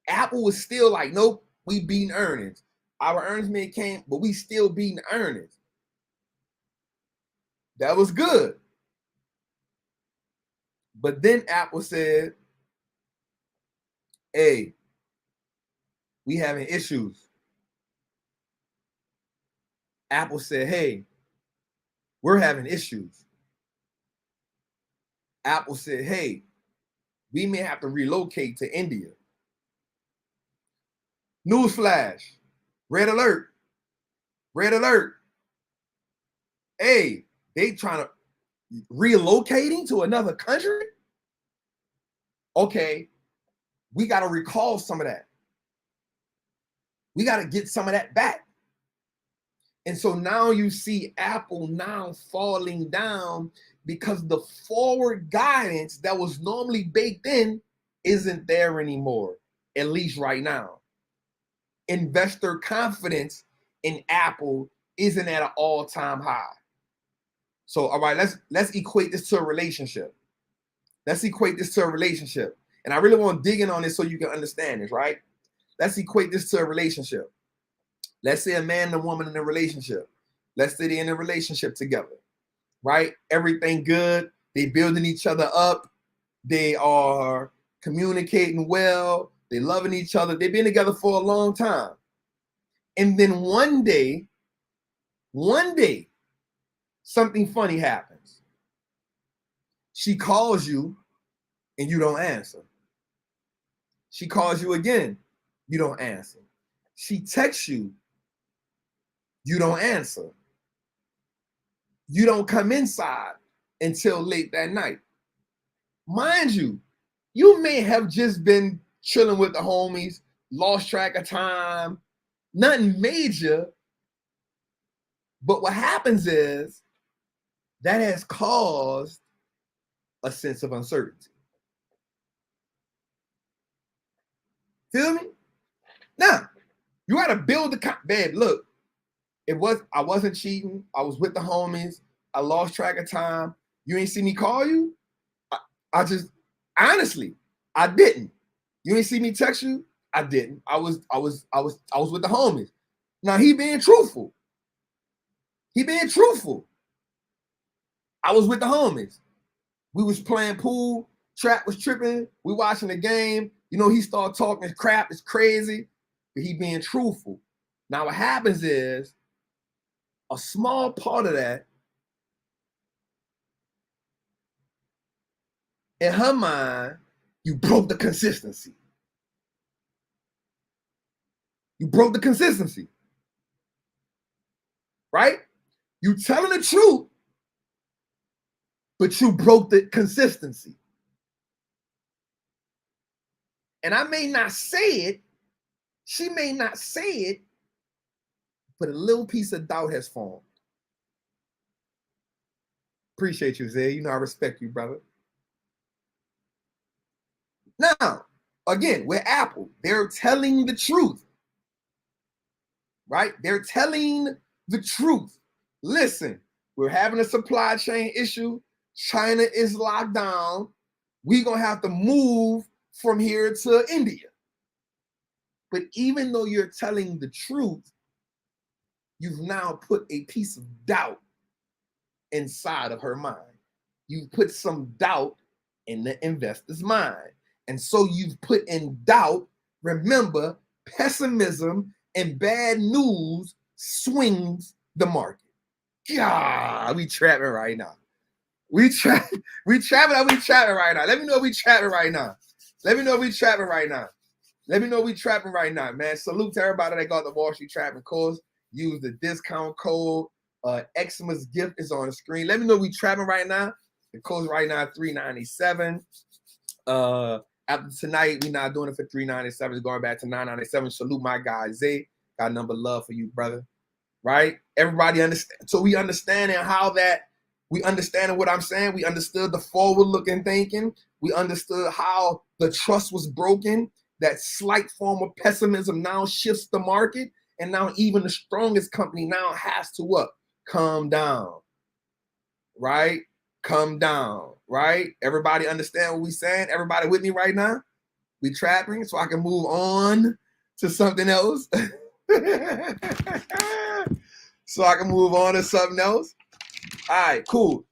Apple was still like, nope, we beating earnings. Our earnings may came, but we still beating earnings. That was good. But then Apple said, hey, we having issues. Apple said, hey, we're having issues. Apple said, hey, we may have to relocate to India. Newsflash, red alert, red alert. Hey, they trying to relocating to another country? Okay, we got to recall some of that. We got to get some of that back. And so now you see Apple now falling down because the forward guidance that was normally baked in isn't there anymore, at least right now. Investor confidence in Apple isn't at an all-time high. So, all right, let's equate this to a relationship. Let's equate this to a relationship. And I really want to dig in on this so you can understand this, right? Let's equate this to a relationship. Let's say a man and a woman in a relationship. Let's say they're in a relationship together, right? Everything good. They building each other up. They are communicating well. They loving each other. They've been together for a long time. And then one day, something funny happens. She calls you and you don't answer. She calls you again. You don't answer. She texts you. You don't answer. You don't come inside until late that night. Mind you, you may have just been chilling with the homies, lost track of time, nothing major. But what happens is that has caused a sense of uncertainty. Feel me? Now, you got to build the babe. Look, I wasn't cheating. I was with the homies. I lost track of time. You ain't see me call you. I just honestly, I didn't. You ain't see me text you. I didn't. I was with the homies. Now he being truthful. He being truthful. I was with the homies. We was playing pool. Trap was tripping. We watching the game. You know, he started talking crap. It's crazy. But he being truthful. Now what happens is a small part of that, in her mind, you broke the consistency. You broke the consistency. Right? You telling the truth, but you broke the consistency. And I may not say it, she may not say it, but a little piece of doubt has formed. Appreciate you, Zay. You know I respect you, brother. Now, again, we're Apple. They're telling the truth. Right? They're telling the truth. Listen, we're having a supply chain issue. China is locked down. We're going to have to move from here to India. But even though you're telling the truth, you've now put a piece of doubt inside of her mind. You've put some doubt in the investor's mind. And so you've put in doubt. Remember, pessimism and bad news swings the market. Yeah, we trapping right now. We trapping right now. Let me know we trapping right now. Let me know we trapping right now. Let me know we trapping right now, man. Salute to everybody that got the Wallstreet trapping course. Use the discount code. Xmas gift is on the screen. Let me know we trapping right now. The code's right now $397. After tonight, we're not doing it for $397. It's going back to $997. Salute my guy Zay. Got number love for you, brother. Right? Everybody understand. So we understanding how that. We understanding what I'm saying. We understood the forward-looking thinking. We understood how the trust was broken. That slight form of pessimism now shifts the market. And now even the strongest company now has to what? Calm down. Right? Come down. Right? Everybody understand what we saying? Everybody with me right now? We trapping so I can move on to something else. So I can move on to something else. All right, cool.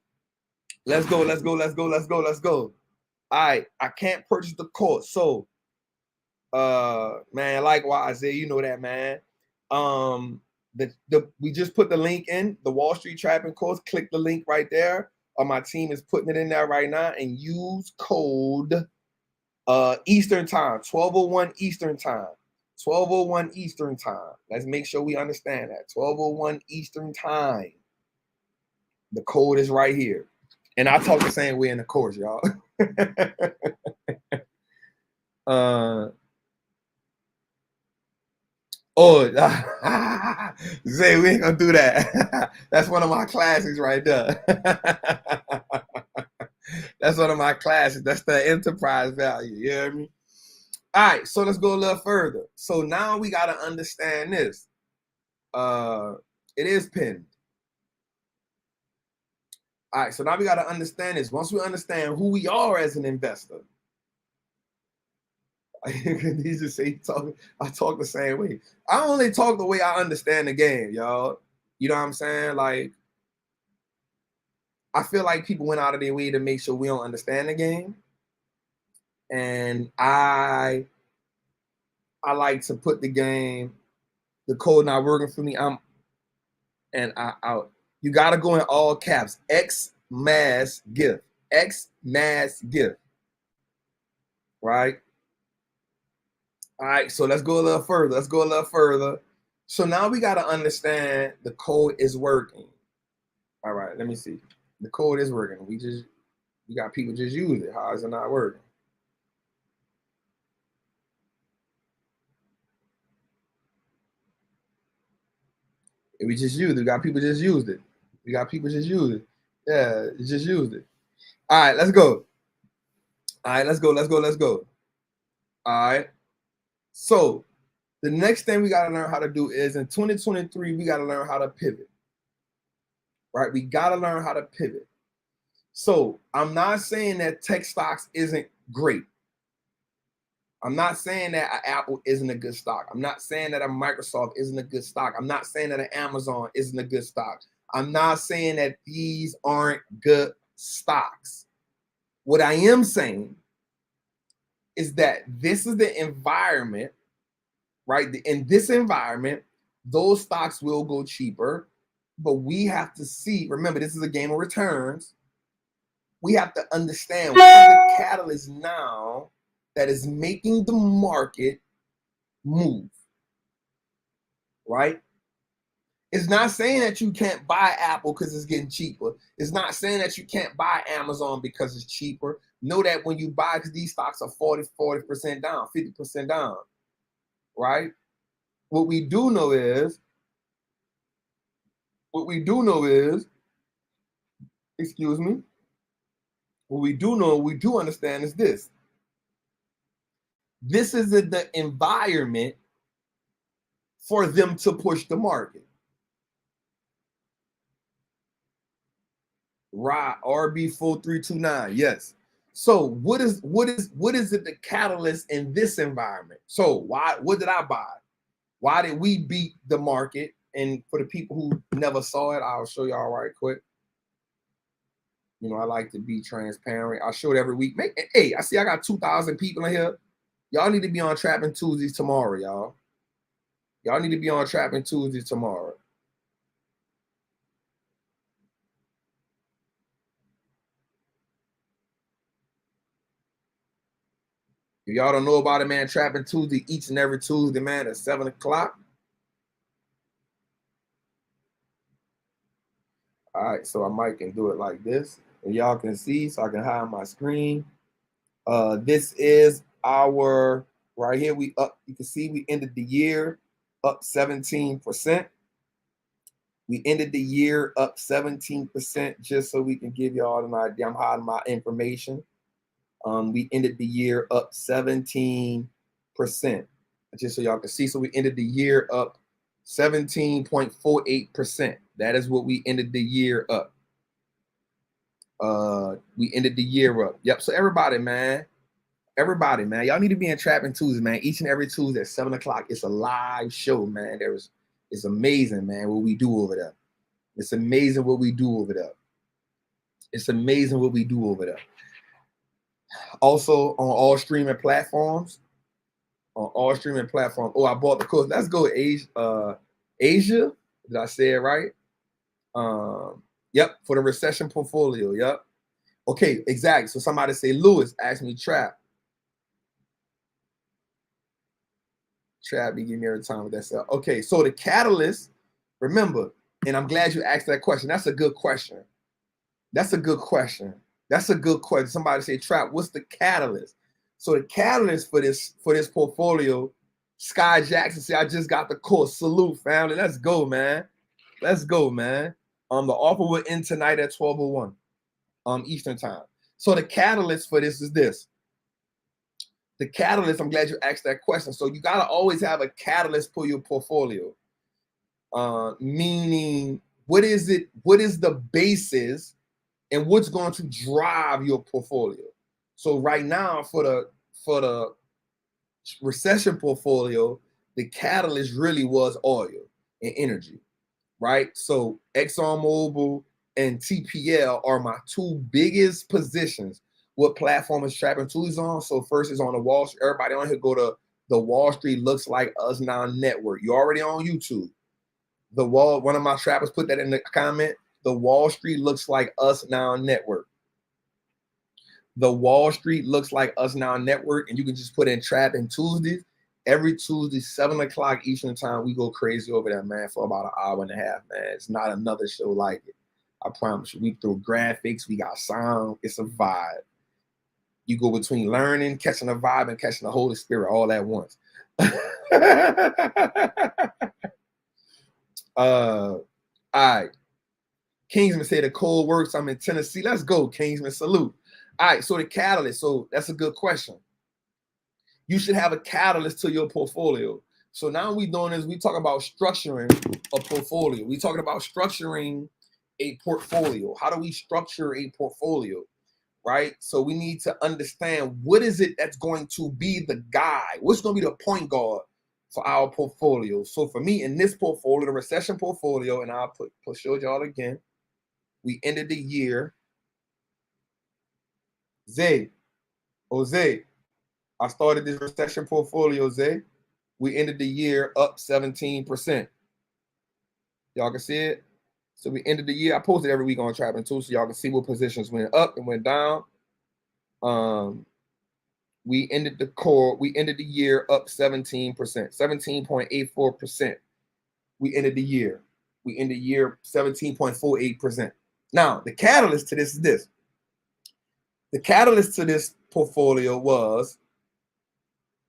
Let's go. All right, I can't purchase the course. So, man, likewise, you know that, man. We just put the link in the Wallstreet trapping course. Click the link right there. My team is putting it in there right now, and use code Eastern time, 12:01 Eastern time. 12:01 Eastern time. Let's make sure we understand that. 12:01 Eastern time. The code is right here. And I talk the same way in the course, y'all. Zay, we ain't gonna do that. That's one of my classics right there. That's one of my classics. That's the enterprise value. You hear me? All right, so let's go a little further. So now we got to understand this. It is pinned. All right, so now we got to understand this. Once we understand who we are as an investor, he just say I talk the same way. I only talk the way I understand the game, y'all. You know what I'm saying? Like, I feel like people went out of their way to make sure we don't understand the game. And I like to put the game, the code not working for me. You gotta go in all caps. X mass gift. X mass gift. Right? All right, so let's go a little further. So now we gotta understand the code is working. All right, let me see. The code is working. We got people just use it. How is it not working? We just used it. We got people just used it. Yeah, just used it. All right, let's go. All right. So the next thing we got to learn how to do is in 2023, we got to learn how to pivot. Right? We got to learn how to pivot. So I'm not saying that tech stocks isn't great. I'm not saying that an Apple isn't a good stock. I'm not saying that a Microsoft isn't a good stock. I'm not saying that an Amazon isn't a good stock. I'm not saying that these aren't good stocks. What I am saying is that this is the environment, right? In this environment, those stocks will go cheaper, but we have to see, remember, this is a game of returns. We have to understand what is the catalyst now that is making the market move, right? It's not saying that you can't buy Apple because it's getting cheaper. It's not saying that you can't buy Amazon because it's cheaper. Know that when you buy, because these stocks are 40% down, 50% down, right? What we do know is, excuse me, what we do understand is this. This is the environment for them to push the market. Right, RB4329, yes. So what is it the catalyst in this environment? So what did I buy? Why did we beat the market? And for the people who never saw it, I'll show y'all right quick. You know, I like to be transparent. I show it every week. Hey, I see I got 2,000 people in here. Y'all need to be on Trappin Tuesdays tomorrow, y'all. Y'all need to be on Trappin Tuesdays tomorrow. If y'all don't know about it, man, Trappin Tuesday each and every Tuesday, man, at 7 o'clock. All right, so I might can do it like this, and y'all can see, so I can hide my screen. This is our right here. We up. You can see we ended the year up 17%. We ended the year up 17%, just so we can give y'all an idea. I'm hiding my information. We ended the year up 17%, just so y'all can see. So we ended the year up 17.48%. That is what we ended the year up. We ended the year up. Yep. So everybody, man, y'all need to be in Trappin Tuesday, man. Each and every Tuesday at 7 o'clock. It's a live show, man. It's amazing, man, what we do over there. It's amazing what we do over there. It's amazing what we do over there. Also on all streaming platforms. Oh, I bought the course. Let's go Asia. Asia. Did I say it right? Yep, for the recession portfolio. Yep. Okay, exactly. So somebody say, Lewis, ask me Trap. Trap, you give me every time with that stuff. Okay, so the catalyst, remember, and I'm glad you asked that question. That's a good question. Somebody say, Trap, what's the catalyst? So the catalyst for this portfolio, Sky Jackson, see, I just got the course. Salute, family. Let's go, man. The offer will end tonight at 12:01 Eastern time. So the catalyst for this is this. The catalyst, I'm glad you asked that question. So you got to always have a catalyst for your portfolio. Meaning, what is the basis and what's going to drive your portfolio? So right now, for the recession portfolio, the catalyst really was oil and energy, right? So ExxonMobil and TPL are my two biggest positions. What platform is Trappin Tuesdays on? So first is on the Wall Street. Everybody on here go to the Wallstreet Looks Like Us Now network. You're already on YouTube. One of my trappers put that in the comment. The Wallstreet Looks Like Us Now network. The Wallstreet Looks Like Us Now network, and you can just put in Trappin Tuesdays. Every Tuesday, 7 o'clock Eastern time, we go crazy over there, man, for about an hour and a half, man. It's not another show like it. I promise you. We throw graphics, we got sound. It's a vibe. You go between learning, catching a vibe, and catching the Holy Spirit all at once. All right. Kingsman said the cold works. I'm in Tennessee. Let's go, Kingsman. Salute. All right. So the catalyst. So that's a good question. You should have a catalyst to your portfolio. So now we doing is we talk about structuring a portfolio. We talking about structuring a portfolio. How do we structure a portfolio? right? So we need to understand what is it that's going to be the guide, what's going to be the point guard for our portfolio. So for me, in this portfolio, the recession portfolio, and I'll show y'all again, we ended the year, Jose, I started this recession portfolio, Zay. We ended the year up 17%. Y'all can see it. So we ended the year. I posted every week on Trappin too, so y'all can see what positions went up and went down. We ended the year up 17%, 17.84%. We ended the year. We ended the year 17.48%. Now, the catalyst to this is this. The catalyst to this portfolio was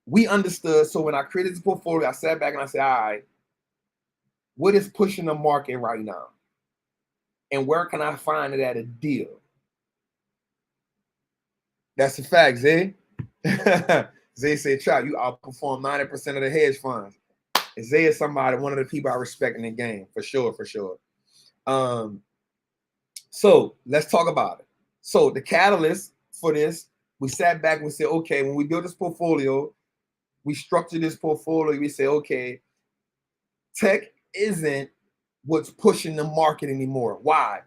we understood. So when I created this portfolio, I sat back and I said, all right, what is pushing the market right now? And where can I find it at a deal? That's a fact, Zay. Zay said, Trap, you outperform 90% of the hedge funds. And Zay is somebody, one of the people I respect in the game, for sure, for sure. So let's talk about it. So the catalyst for this, we sat back and we said, okay, when we built this portfolio, we structured this portfolio, we say, okay, tech isn't what's pushing the market anymore. Why?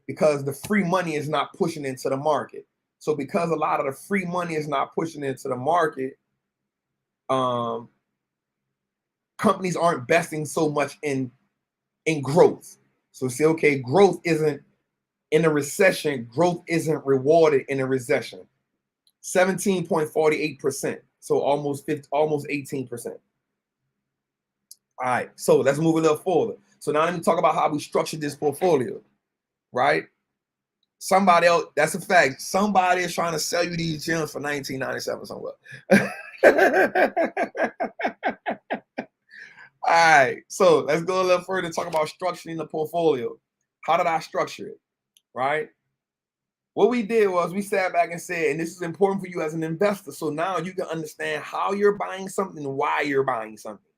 Because the free money is not pushing into the market. So because a lot of the free money is not pushing into the market, companies aren't investing so much in growth. So say, okay, growth isn't in a recession, growth isn't rewarded in a recession. 17.48%. So almost 18%. All right, so let's move a little forward. So now let me talk about how we structured this portfolio, right? Somebody else, that's a fact. Somebody is trying to sell you these gems for $19.97 somewhere. All right, so let's go a little further and talk about structuring the portfolio. How did I structure it, right? What we did was we sat back and said, and this is important for you as an investor, so now you can understand how you're buying something and why you're buying something,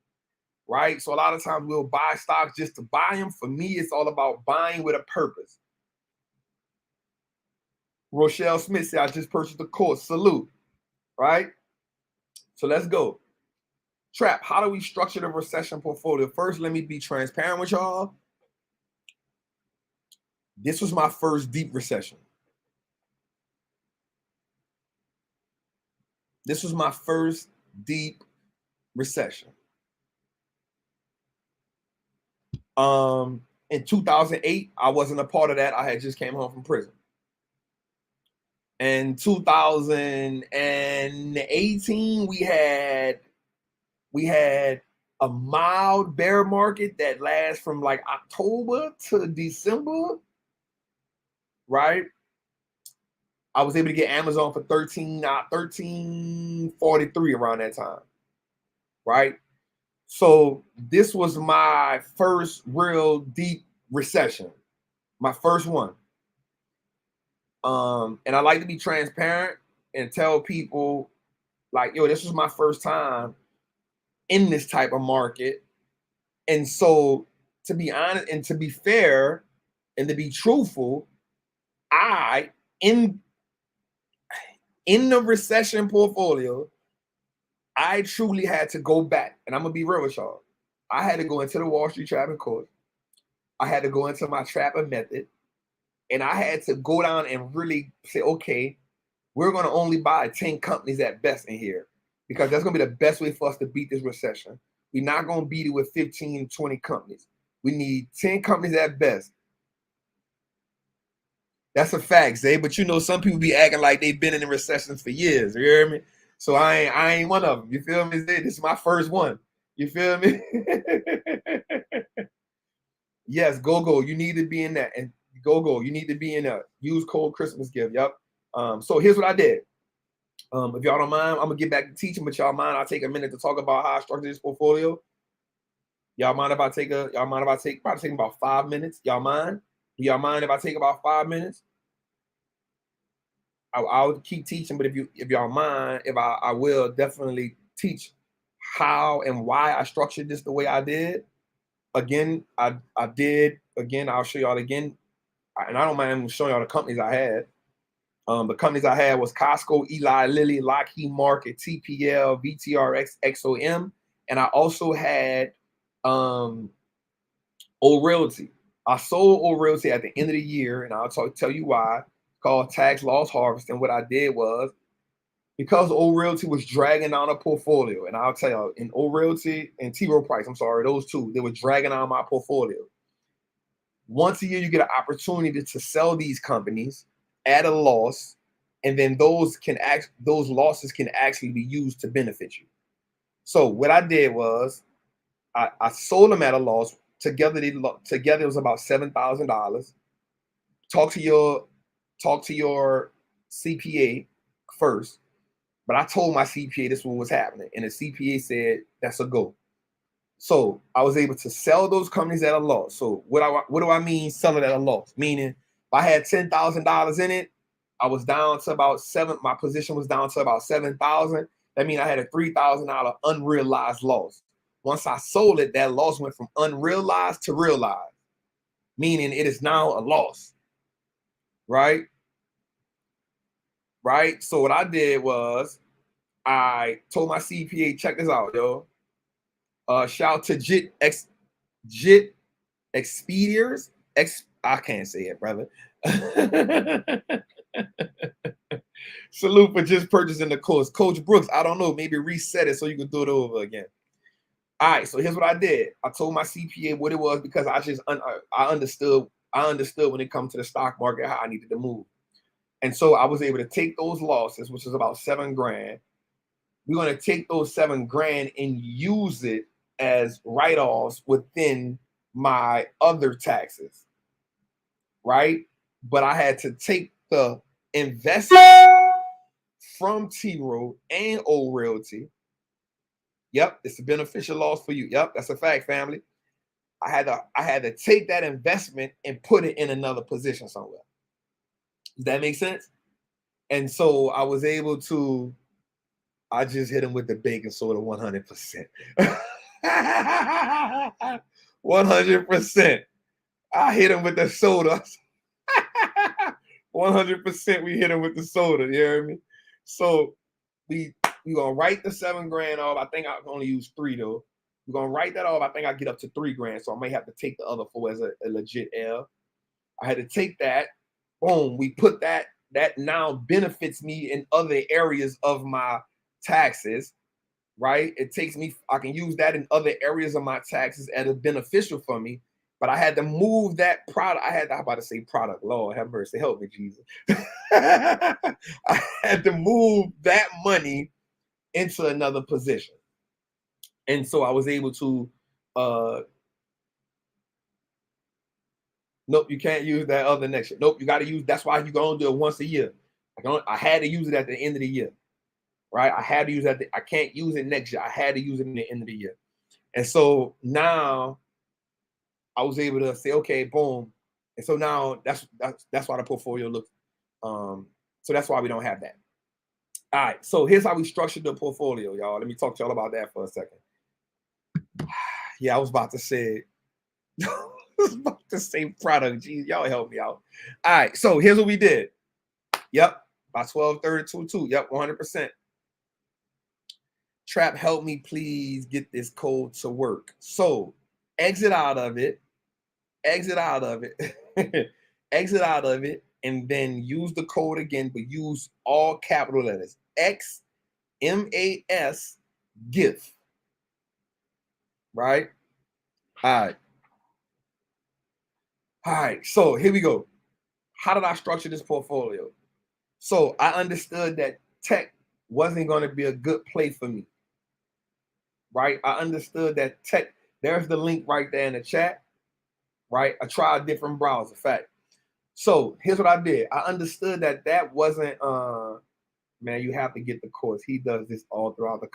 right? So a lot of times we'll buy stocks just to buy them. For me, it's all about buying with a purpose. Rochelle Smith said, I just purchased a course. Salute, right? So let's go. Trap, how do we structure the recession portfolio? First, let me be transparent with y'all. This was my first deep recession. This was my first deep recession. In 2008, I wasn't a part of that. I had just came home from prison. In 2018, we had a mild bear market that lasts from like October to December, right? I was able to get Amazon for $13.43 around that time, right? So this was my first real deep recession, my first one. And I like to be transparent and tell people like, yo, this was my first time in this type of market. And so to be honest and to be fair and to be truthful, I in the recession portfolio, I truly had to go back, and I'm gonna be real with y'all. I had to go into the Wallstreet Trappin course. I had to go into my Trappin method, and I had to go down and really say, okay, we're gonna only buy 10 companies at best in here because that's gonna be the best way for us to beat this recession. We're not gonna beat it with 15, 20 companies. We need 10 companies at best. That's a fact, Zay. But you know, some people be acting like they've been in the recessions for years. You hear me? So I ain't one of them. You feel me, Zay? This is my first one. You feel me? Yes, go. You need to be in that. And go. You need to be in that. Use code Christmas gift. Yep. So here's what I did. If y'all don't mind, I'm gonna get back to teaching, but y'all mind, I'll take a minute to talk about how I structured this portfolio. Y'all mind if I take probably about 5 minutes? Y'all mind? Do y'all mind if I take about 5 minutes? I'll keep teaching, but if y'all mind, if I will definitely teach how and why I structured this the way I did. Again, I did. Again, I'll show y'all again, and I don't mind showing y'all the companies I had. The companies I had was Costco, Eli Lilly, Lockheed Market, TPL, VTRX, XOM, and I also had Old Realty. I sold Old Realty at the end of the year, and I'll tell you why. Called tax loss harvesting. What I did was, because Old Realty was dragging down a portfolio, and I'll tell you, in Old Realty and T. Rowe Price, I'm sorry, those two, they were dragging down my portfolio. Once a year, you get an opportunity to sell these companies at a loss, and then those losses can actually be used to benefit you. So what I did was I sold them at a loss. Together it was about $7,000. Talk to your CPA first. But I told my CPA this was happening, and the CPA said that's a go. So I was able to sell those companies at a loss. So what do I mean selling at a loss? Meaning if I had $10,000 in it, I was down to about my position was down to about 7,000. That means I had a $3,000 unrealized loss. Once I sold it, that loss went from unrealized to realized, meaning it is now a loss. Right? Right? So what I did was I told my CPA, check this out, yo. Shout to JIT Expediers. I can't say it, brother. Salute for just purchasing the course. Coach Brooks, I don't know, maybe reset it so you can do it over again. All right, so here's what I did. I told my CPA what it was because I understood when it comes to the stock market how I needed to move. And so I was able to take those losses, which is about $7 grand. We're going to take those $7 grand and use it as write-offs within my other taxes, right? But I had to take the investment from T. Rowe and Old Realty. Yep, it's a beneficial loss for you. Yep, that's a fact, family. I had to take that investment and put it in another position somewhere. Does that make sense? And so I was able to. I just hit him with the baking soda 100%. 100%. I hit him with the soda. 100% we hit him with the soda. You hear me? So we gonna write the $7 grand off. I think I can only use 3 though. We're gonna write that off. I think I get up to 3 grand. So I may have to take the other 4 as a legit L. I had to take that. Boom. We put that now benefits me in other areas of my taxes, right? It takes me, I can use that in other areas of my taxes as a beneficial for me, but I had to move that product. I'm about to say product, Lord have mercy, help me, Jesus. I had to move that money into another position. And so I was able to, nope, you can't use that other next year. Nope, you got to use, that's why you're going to do it once a year. I had to use it at the end of the year. Right? I had to use that. I can't use it next year. I had to use it in the end of the year. And so now I was able to say, okay, boom. And so now that's why the portfolio looks. So that's why we don't have that. All right. So here's how we structured the portfolio, y'all. Let me talk to y'all about that for a second. Yeah, I was about to say, product. Geez, y'all help me out. All right. So here's what we did. Yep. By 12/32/2. Yep. 100%. Trap, help me please get this code to work. So exit out of it, exit out of it, and then use the code again, but use all capital letters. XMAS GIF. Right? All right. So here we go. How did I structure this portfolio? So I understood that tech wasn't going to be a good play for me. Right? I understood that tech, there's the link right there in the chat. Right? I tried a different browser. Fact. So here's what I did. I understood that wasn't, man, you have to get the course. He does this all throughout the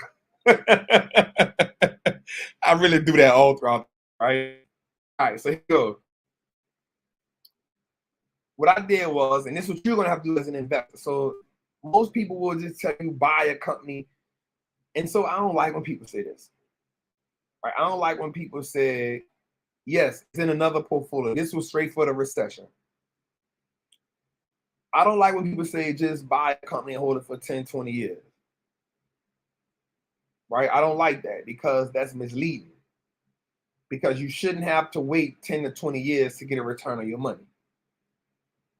I really do that all throughout, right? All right, so here we go. What I did was, and this is what you're gonna have to do as an investor. So most people will just tell you buy a company. And so I don't like when people say this. Right? I don't like when people say, yes, it's in another portfolio. This was straight for the recession. I don't like when people say just buy a company and hold it for 10, 20 years. Right? I don't like that because that's misleading. Because you shouldn't have to wait 10 to 20 years to get a return on your money.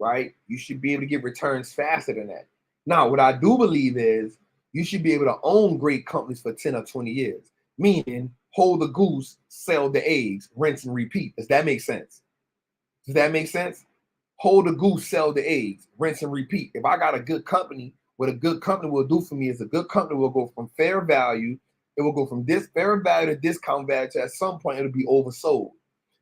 Right? You should be able to get returns faster than that. Now, what I do believe is you should be able to own great companies for 10 or 20 years, meaning hold the goose, sell the eggs, rinse and repeat. Does that make sense? Does that make sense? Hold the goose, sell the eggs, rinse and repeat. If I got a good company, what a good company will do for me is a good company will go from fair value. It will go from this fair value to discount value to at some point it'll be oversold.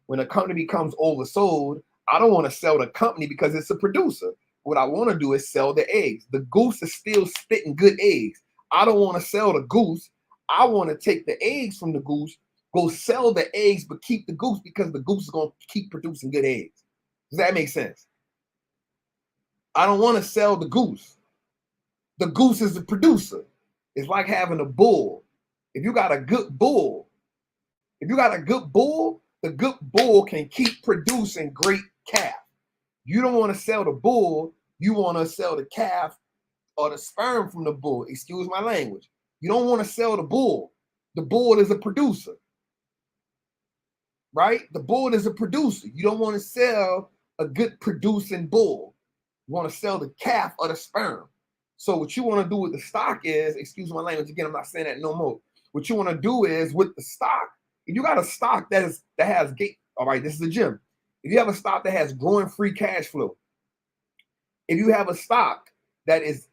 When a company becomes oversold, I don't want to sell the company because it's a producer. What I want to do is sell the eggs. The goose is still spitting good eggs. I don't want to sell the goose. I want to take the eggs from the goose, go sell the eggs, but keep the goose because the goose is going to keep producing good eggs. Does that make sense? I don't want to sell the goose. The goose is the producer. It's like having a bull. If you got a good bull, the good bull can keep producing great calf. You don't want to sell the bull. You want to sell the calf or the sperm from the bull. Excuse my language. You don't want to sell the bull. The bull is a producer. Right? The bull is a producer. You don't want to sell a good producing bull. You want to sell the calf or the sperm. So what you want to do with the stock is, excuse my language again, I'm not saying that no more. What you want to do is with the stock, if you got a stock that has gate, all right, this is a gym. If you have a stock that has growing free cash flow, if you have a stock that is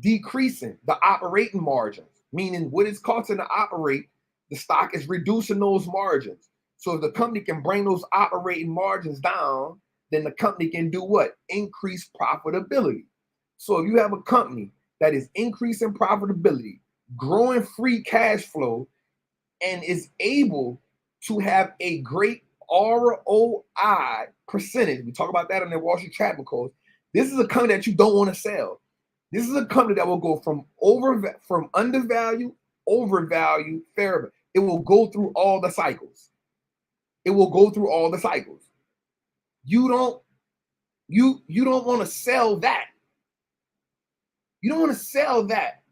decreasing the operating margins, meaning what it's costing to operate, the stock is reducing those margins. So if the company can bring those operating margins down, then the company can do what? Increase profitability. So if you have a company that is increasing profitability, growing free cash flow, and is able to have a great ROI percentage, we talk about that in the Wall Street Trappin course. This is a company that you don't want to sell. This is a company that will go from undervalue, overvalue, fair value. It will go through all the cycles. It will go through all the cycles. You don't want to sell that. You don't want to sell that.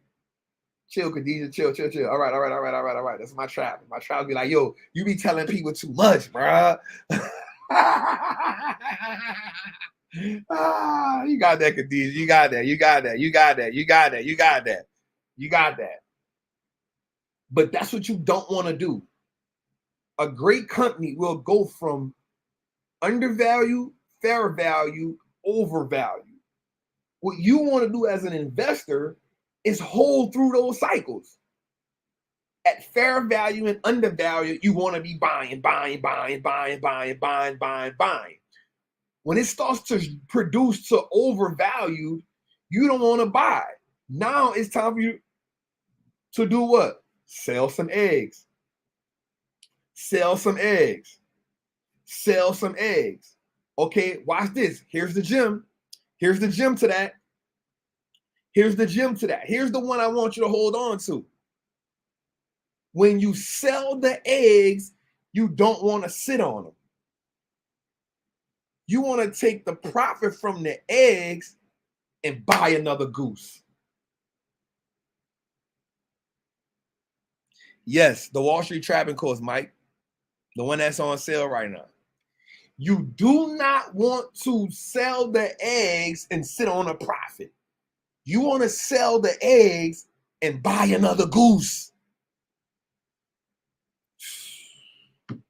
Chill, Khadijah, chill. All right. That's my trap. My trap be like, yo, you be telling people too much, bruh. You got that, Khadijah. You got that. But that's what you don't want to do. A great company will go from undervalue, fair value, overvalue. What you want to do as an investor is hold through those cycles. At fair value and undervalue, you want to be buying. When it starts to produce to overvalued, you don't want to buy. Now it's time for you to do what? Sell some eggs. Okay, watch this. Here's the gym. Here's the gym to that. Here's the one I want you to hold on to. When you sell the eggs, you don't want to sit on them. You want to take the profit from the eggs and buy another goose. Yes, the Wall Street Trappin course, Mike. The one that's on sale right now. You do not want to sell the eggs and sit on a profit. You want to sell the eggs and buy another goose. Man,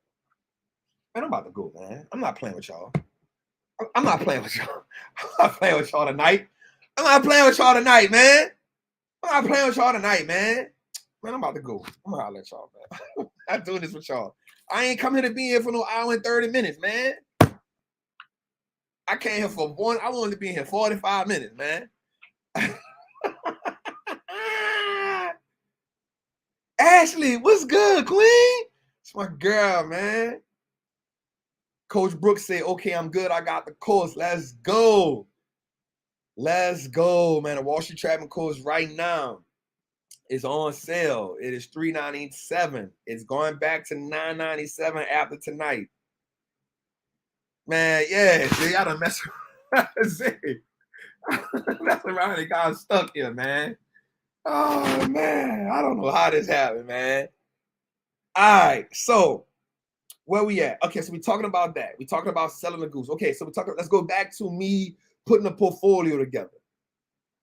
I'm about to go, man. I'm not playing with y'all. I'm not playing with y'all. I'm not playing with y'all tonight, man. Man, I'm about to go. I'm gonna holler at y'all, man. I'm not doing this with y'all. I ain't coming to be here for no hour and 30 minutes, man. I came here for one. I wanted to be here 45 minutes, man. Ashley, what's good, Queen? It's my girl, man. Coach Brooks said, okay, I'm good. I got the course. Let's go. Man. The Wall Street Trappin course right now is on sale. It is $397. It's going back to $997 after tonight. Man, yeah, see, I done mess around. That's around the guy stuck here, man. Oh man, I don't know how this happened, man. All right, so where we at? Okay, so we're talking about that. We're talking about selling the goose. Okay, so we're talking. Let's go back to me putting a portfolio together.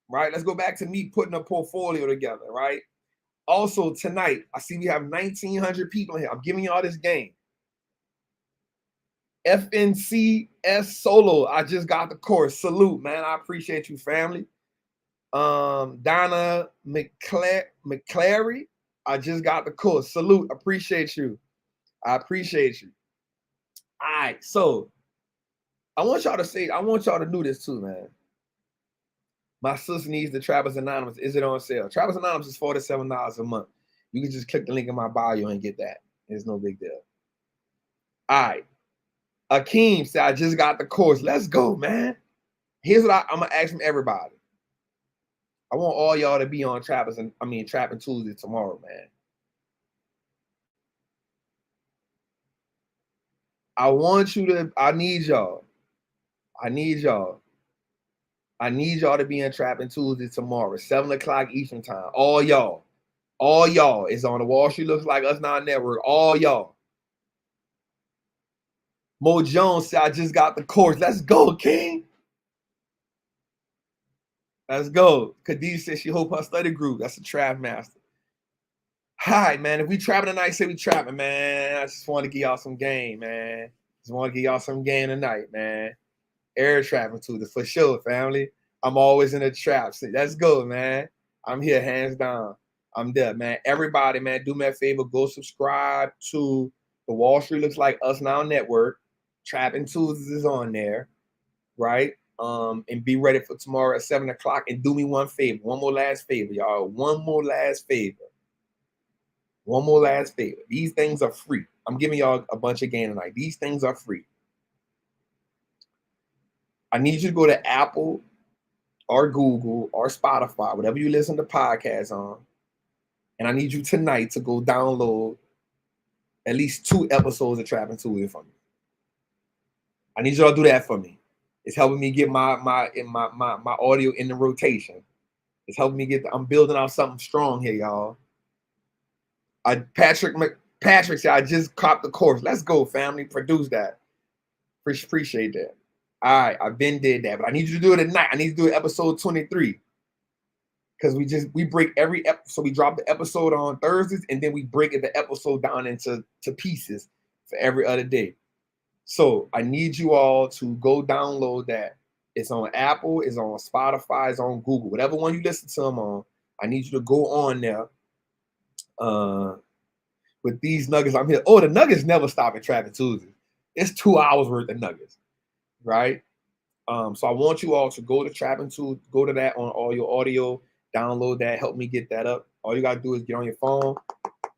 Right. Let's go back to me putting a portfolio together. Right. Also tonight, I see we have 1,900 people here. I'm giving y'all this game. FNCS Solo. I just got the course. Salute, man. I appreciate you, family. Donna McClary. I just got the course. Salute. Appreciate you. I appreciate you. All right. So I want y'all to do this too, man. My sister needs the Trappers Anonymous. Is it on sale? Trappers Anonymous is $47 a month. You can just click the link in my bio and get that. It's no big deal. All right. Akeem said, I just got the course. Let's go, man. Here's what I'm going to ask from everybody. I want all y'all to be on Trappin Tuesday tomorrow, man. I need y'all. I need y'all to be in Trappin Tuesday tomorrow, 7 o'clock Eastern time. All y'all. It's on the Wallstreet Looks Like Us Now Network. All y'all. Mo Jones said, I just got the course. Let's go, King. Let's go. Khadija said she hope her study group. That's a trap master. Hi, man. If we trapping tonight, say we trapping, man. I just want to give y'all some game, man. Just want to give y'all some game tonight, man. Air trapping too, for sure, family. I'm always in the trap. So let's go, man. I'm here, hands down. I'm there, man. Everybody, man, do me a favor. Go subscribe to the Wallstreet Looks Like Us Now Network. Trappin Tuesdays is on there, right? And be ready for tomorrow at 7 o'clock. And do me one favor, one more last favor, y'all. One more last favor. These things are free. I'm giving y'all a bunch of game tonight. These things are free. I need you to go to Apple or Google or Spotify, whatever you listen to podcasts on. And I need you tonight to go download at least 2 episodes of Trappin Tuesday for me. I need y'all to do that for me. It's helping me get my audio in the rotation. It's helping me I'm building out something strong here, y'all. Patrick said, I just copped the course. Let's go, family. Produce that. Appreciate that. All right, I've been did that, but I need you to do it at night. I need to do it episode 23. Because we break every episode. So we drop the episode on Thursdays, and then we break the episode down into pieces for every other day. So I need you all to go download that. It's on Apple, it's on Spotify, it's on Google. Whatever one you listen to them on, I need you to go on there. With these nuggets, I'm here. Oh, the nuggets never stop at Trappin Tuesday. It's 2 hours worth of nuggets, right? So I want you all to go to Trappin Tuesday, go to that on all your audio, download that, help me get that up. All you gotta do is get on your phone,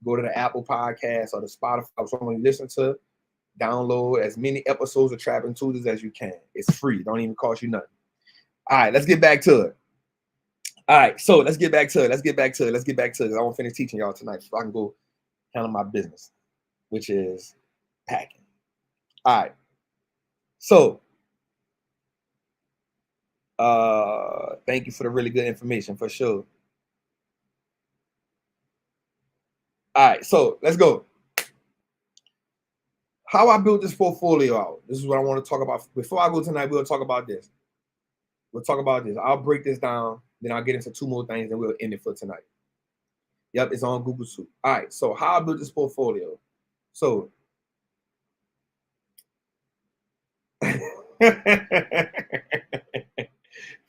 go to the Apple Podcast or the Spotify, someone you listen to. Download as many episodes of Trappin Tuesdays as you can. It's free. Don't even cost you nothing. All right, let's get back to it. All right, so let's get back to it. I want to finish teaching y'all tonight so I can go handle my business, which is packing. All right. So thank you for the really good information for sure. All right, so let's go. How I built this portfolio out. This is what I want to talk about. Before I go tonight, we'll talk about this. I'll break this down. Then I'll get into 2 more things and we'll end it for tonight. Yep, it's on Google too. All right, so how I built this portfolio. So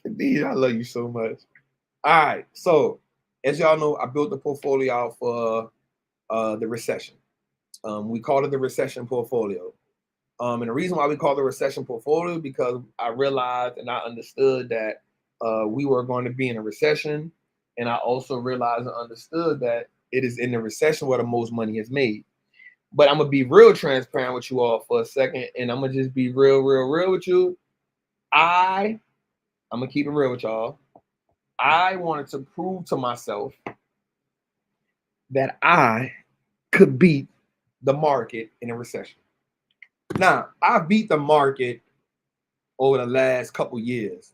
Indeed, I love you so much. All right, so as y'all know, I built the portfolio out for the recession. We call it the recession portfolio. And the reason why we call it the recession portfolio because I realized and I understood that we were going to be in a recession. And I also realized and understood that it is in the recession where the most money is made. But I'm going to be real transparent with you all for a second. And I'm going to just be real with you. I'm going to keep it real with y'all. I wanted to prove to myself that I could beat the market in a recession. Now, I beat the market over the last couple years.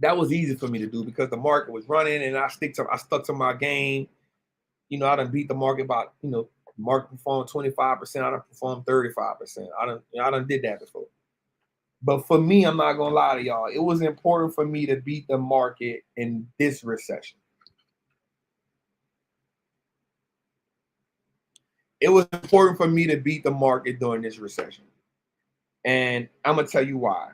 That was easy for me to do because the market was running and I stuck to my game. You know, I done beat the market by, you know, market performed 25%, I done performed 35%. I done did that before. But for me, I'm not gonna lie to y'all, it was important for me to beat the market in this recession. It was important for me to beat the market during this recession. And I'm gonna tell you why.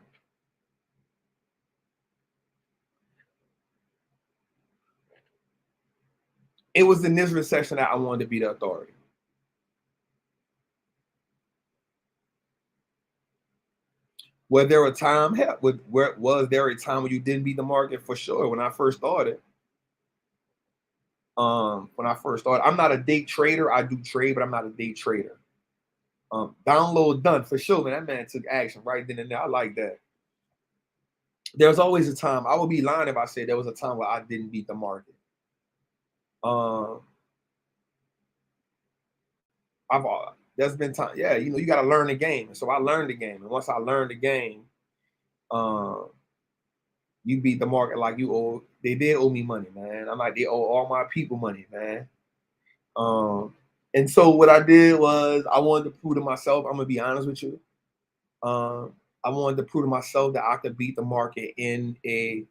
It was in this recession that I wanted to be the authority. Was there a time? Was there a time when you didn't beat the market? For sure. When I first started, I'm not a day trader. I do trade, but I'm not a day trader. Download done for sure, man. That man took action right then and there. I like that. There's always a time. I would be lying if I said there was a time where I didn't beat the market. There's been time. Yeah, you know, you got to learn the game. So I learned the game, and once I learned the game, you beat the market like you owe. They did owe me money, man. I'm like, they owe all my people money, man. And so what I did was I wanted to prove to myself. I'm gonna be honest with you. I wanted to prove to myself that I could beat the market in a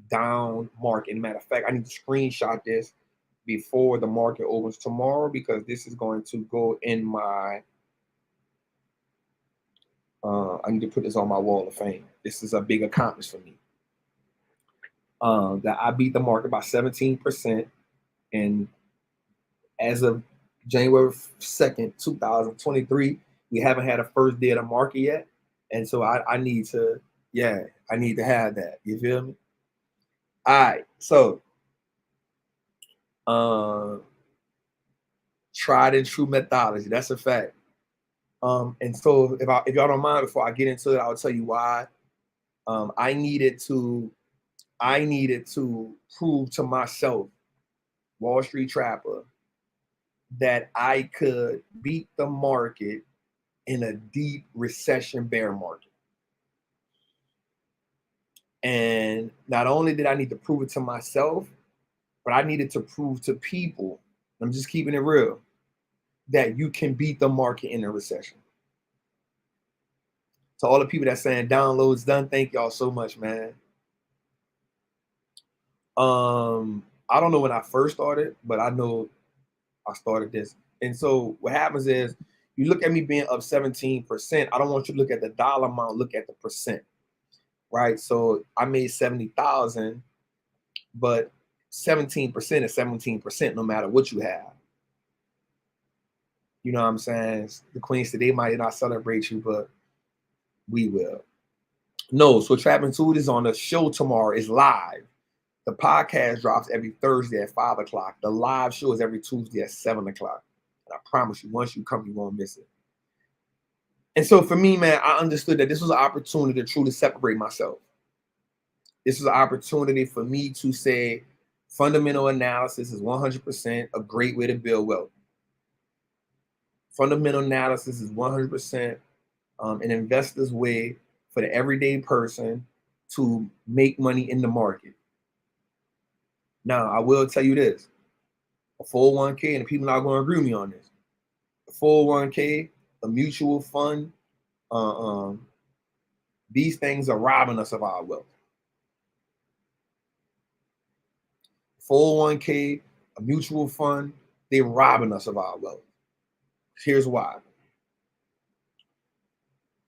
down market. And matter of fact, I need to screenshot this before the market opens tomorrow because this is going to go in my. I need to put this on my wall of fame. This is a big accomplishment for me. That I beat the market by 17%, and as of January 2nd, 2023, we haven't had a first day of the market yet, and so I need to, I need to have that. You feel me? All right, so tried and true methodology. That's a fact. And so if y'all don't mind, before I get into it, I'll tell you why. I needed to prove to myself, Wall Street Trapper, that I could beat the market in a deep recession bear market. And not only did I need to prove it to myself, but I needed to prove to people, I'm just keeping it real, that you can beat the market in a recession. To all the people that's saying downloads done, thank y'all so much, man. I don't know when I first started, but I know I started this. And so what happens is you look at me being up 17%. I don't want you to look at the dollar amount, look at the percent. Right. So I made 70,000, but 17% is 17%, no matter what you have. You know what I'm saying? The Queens today might not celebrate you, but we will. No, so Trappin is on the show tomorrow. It's live. The podcast drops every Thursday at 5 o'clock. The live show is every Tuesday at 7 o'clock. And I promise you, once you come, you won't miss it. And so for me, man, I understood that this was an opportunity to truly separate myself. This is an opportunity for me to say fundamental analysis is 100% a great way to build wealth. Fundamental analysis is 100% an investor's way for the everyday person to make money in the market. Now, I will tell you this, a 401k, and people are not going to agree with me on this, a 401k, a mutual fund, these things are robbing us of our wealth. 401k, a mutual fund, they're robbing us of our wealth. Here's why.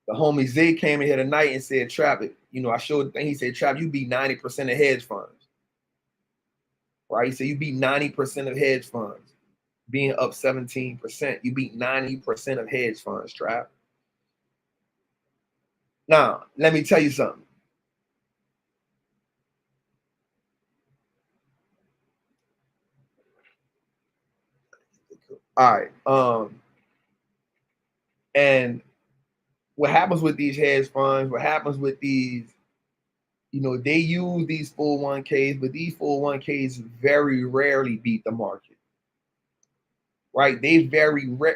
The homie Zay came in here tonight and said, Trap it. You know, I showed the thing. He said, Trap, you beat 90% of hedge funds. Right? He said, you beat 90% of hedge funds. Being up 17%, you beat 90% of hedge funds, Trap. Now, let me tell you something. All right. And what happens with these hedge funds, what happens with these, you know, they use these 401ks, but these 401ks very rarely beat the market. Right? They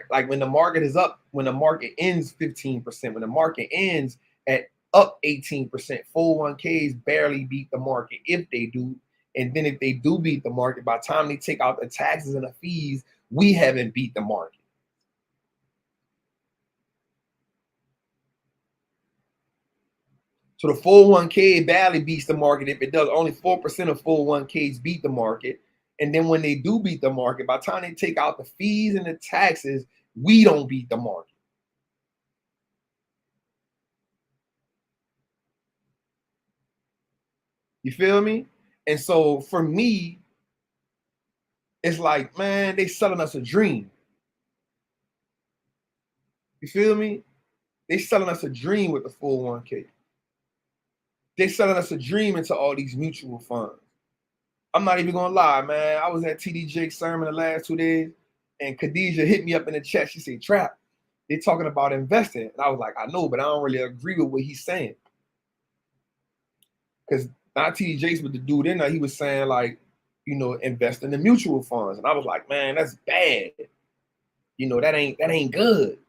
like when the market is up, when the market ends 15%, when the market ends at up 18%. 401ks barely beat the market if they do. And then if they do beat the market, by the time they take out the taxes and the fees, we haven't beat the market. So the 401k barely beats the market if it does. Only 4% of 401ks beat the market. And then when they do beat the market, by the time they take out the fees and the taxes, we don't beat the market. You feel me? And so for me, it's like, man, they selling us a dream. You feel me? They selling us a dream with the 401k. They selling us a dream into all these mutual funds. I'm not even gonna lie, man. I was at TD Jake's sermon the last 2 days, and Khadijah hit me up in the chat. She said, Trap, they're talking about investing. And I was like, I know, but I don't really agree with what he's saying. Because not TD Jakes, but the dude in there, he was saying, like, you know, invest in the mutual funds. And I was like, man, that's bad. You know, that ain't good.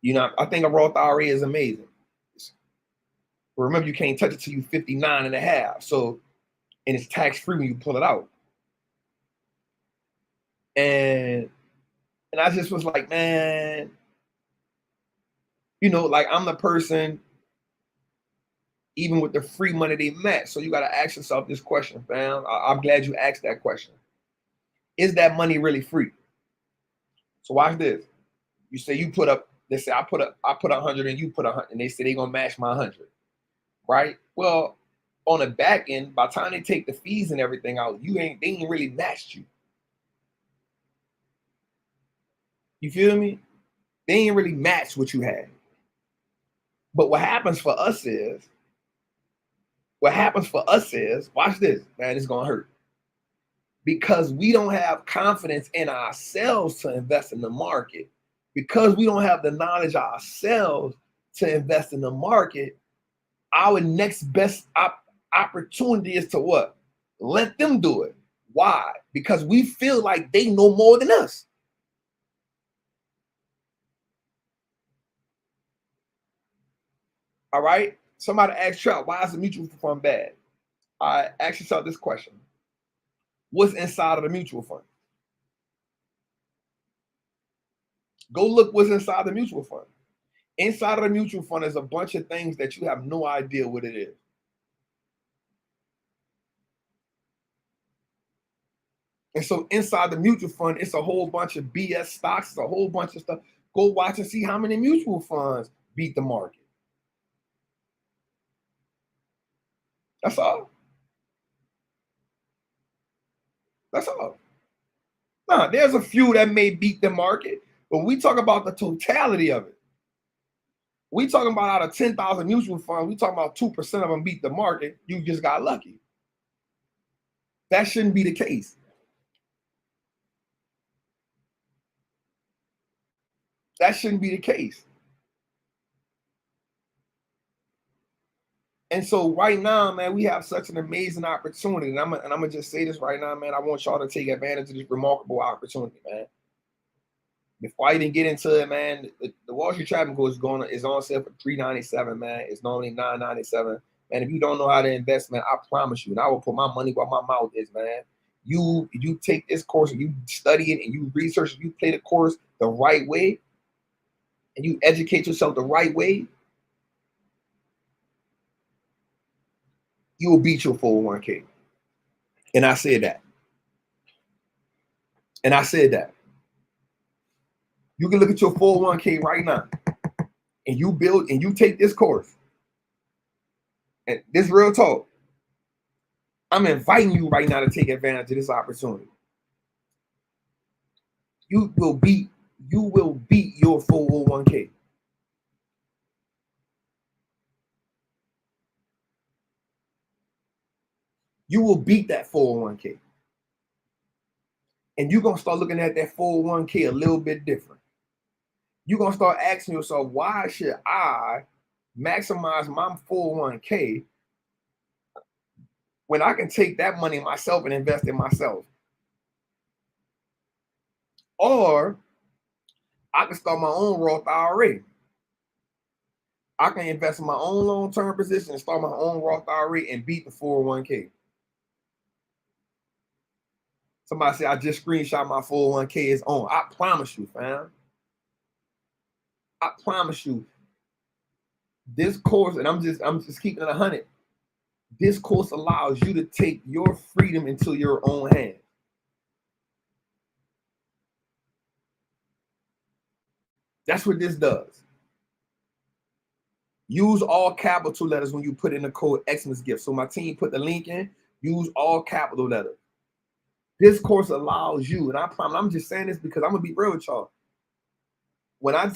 You know, I think a Roth IRA is amazing. But remember, you can't touch it till you're 59 and a half. So, and it's tax-free when you pull it out. And I just was like, man, you know, like I'm the person, even with the free money they match. So you got to ask yourself this question, fam. I'm glad you asked that question. Is that money really free? So watch this. You say you put up, they say I put 100 and you put 100, and they say they're gonna match my 100, right? Well, on the back end, by the time they take the fees and everything out, they ain't really matched you. You feel me? They ain't really matched what you had. But what happens for us is, watch this, man, it's gonna hurt. Because we don't have confidence in ourselves to invest in the market, because we don't have the knowledge ourselves to invest in the market, our next best opportunity is to what? Let them do it. Why? Because we feel like they know more than us. All right? Somebody asked Trout, why is the mutual fund bad? I asked yourself this question. What's inside of the mutual fund? Go look what's inside the mutual fund. Inside of the mutual fund is a bunch of things that you have no idea what it is. And so inside the mutual fund, it's a whole bunch of BS stocks, it's a whole bunch of stuff. Go watch and see how many mutual funds beat the market. That's all. That's all. Now, there's a few that may beat the market, but we talk about the totality of it. We talking about out of 10,000 mutual funds, we talking about 2% of them beat the market. You just got lucky. That shouldn't be the case. That shouldn't be the case. And so right now, man, we have such an amazing opportunity. And I'm gonna just say this right now, man. I want y'all to take advantage of this remarkable opportunity, man. Before I even get into it, man, the Wall Street Trappin is on sale for $397, man. It's normally $997. And if you don't know how to invest, man, I promise you, and I will put my money where my mouth is, man. You take this course and you study it and you research, and you play the course the right way, and you educate yourself the right way, you will beat your 401k. And I said that. And I said that. You can look at your 401k right now, and you take this course. And this real talk, I'm inviting you right now to take advantage of this opportunity. You will beat your 401k. You will beat that 401k. And you're going to start looking at that 401k a little bit different. You're going to start asking yourself, why should I maximize my 401k when I can take that money myself and invest in myself? Or I can start my own Roth IRA. I can invest in my own long-term position and start my own Roth IRA and beat the 401k. Somebody say I just screenshot my 401k is on. I promise you, fam. I promise you, this course, and I'm just keeping it 100. This course allows you to take your freedom into your own hands. That's what this does. Use all capital letters when you put in the code Xmas Gift. So my team put the link in. Use all capital letters. This course allows you, and I promise, I'm just saying this because I'm gonna be real with y'all. When I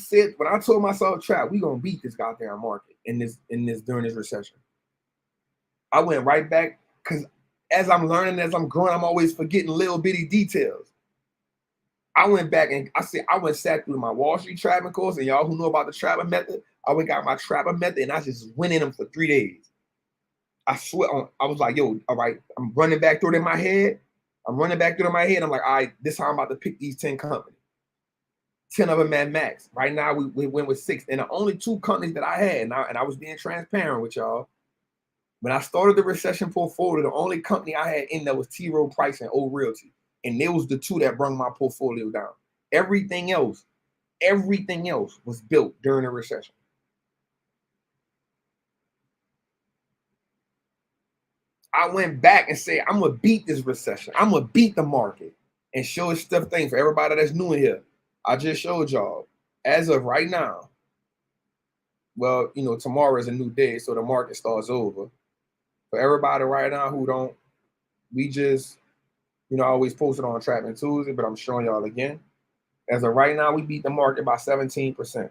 told myself, Trap, we gonna beat this goddamn market in this during this recession. I went right back because as I'm learning, as I'm growing, I'm always forgetting little bitty details. I went back and I went sat through my Wallstreet Trappin course, and y'all who know about the Trappin method, I went got my Trappin method, and I just went in them for 3 days. I swear I was like, yo, all right, I'm running back through it in my head. I'm like, all right, this is how I'm about to pick these 10 companies. 10 of them at max. Right now, we went with 6. And the only 2 companies that I had, and I was being transparent with y'all. When I started the recession portfolio, the only company I had in there was T. Rowe Price and Old Realty. And it was the 2 that brought my portfolio down. Everything else was built during the recession. I went back and said, I'm going to beat this recession. I'm going to beat the market and show it stuff thing for everybody that's new in here. I just showed y'all, as of right now, well, you know, tomorrow is a new day, so the market starts over. For everybody right now who don't, we just, you know, I always post it on Trappin Tuesday, but I'm showing y'all again. As of right now, we beat the market by 17%.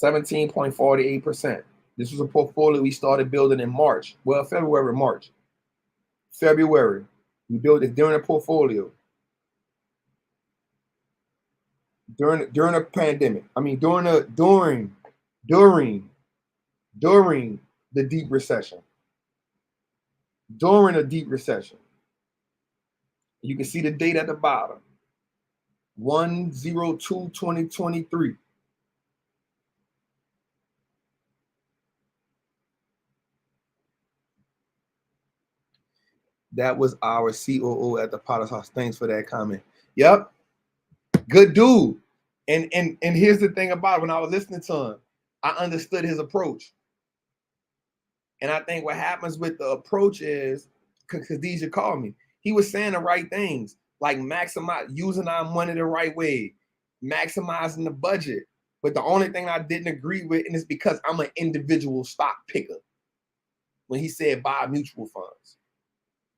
17.48%. This was a portfolio we started building in March. Well, February. We built it during the portfolio. During a pandemic. I mean, during the deep recession. During a deep recession. You can see the date at the bottom. 1/02/2023. That was our COO at the Potter's House. Thanks for that comment. Yep. Good dude. And here's the thing about it. When I was listening to him, I understood his approach. And I think what happens with the approach is, because Khadijah called me, he was saying the right things, like using our money the right way, maximizing the budget. But the only thing I didn't agree with, and it's because I'm an individual stock picker, when he said buy mutual funds.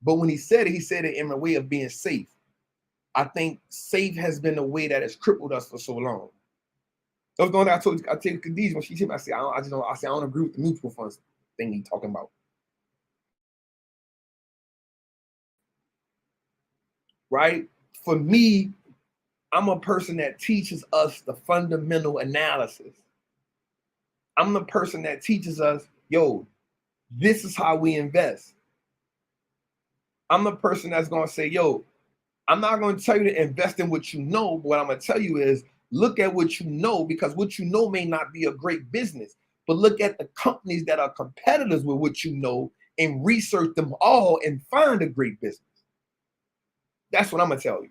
But when he said it in a way of being safe. I think safe has been the way that has crippled us for so long. Those things I told Khadijah when she hit me, I don't agree with the mutual funds thing he's talking about. Right? For me, I'm a person that teaches us the fundamental analysis. I'm the person that teaches us, yo, this is how we invest. I'm the person that's going to say, yo, I'm not going to tell you to invest in what you know, but what I'm going to tell you is look at what you know, because what you know may not be a great business, but look at the companies that are competitors with what you know and research them all and find a great business. That's what I'm going to tell you.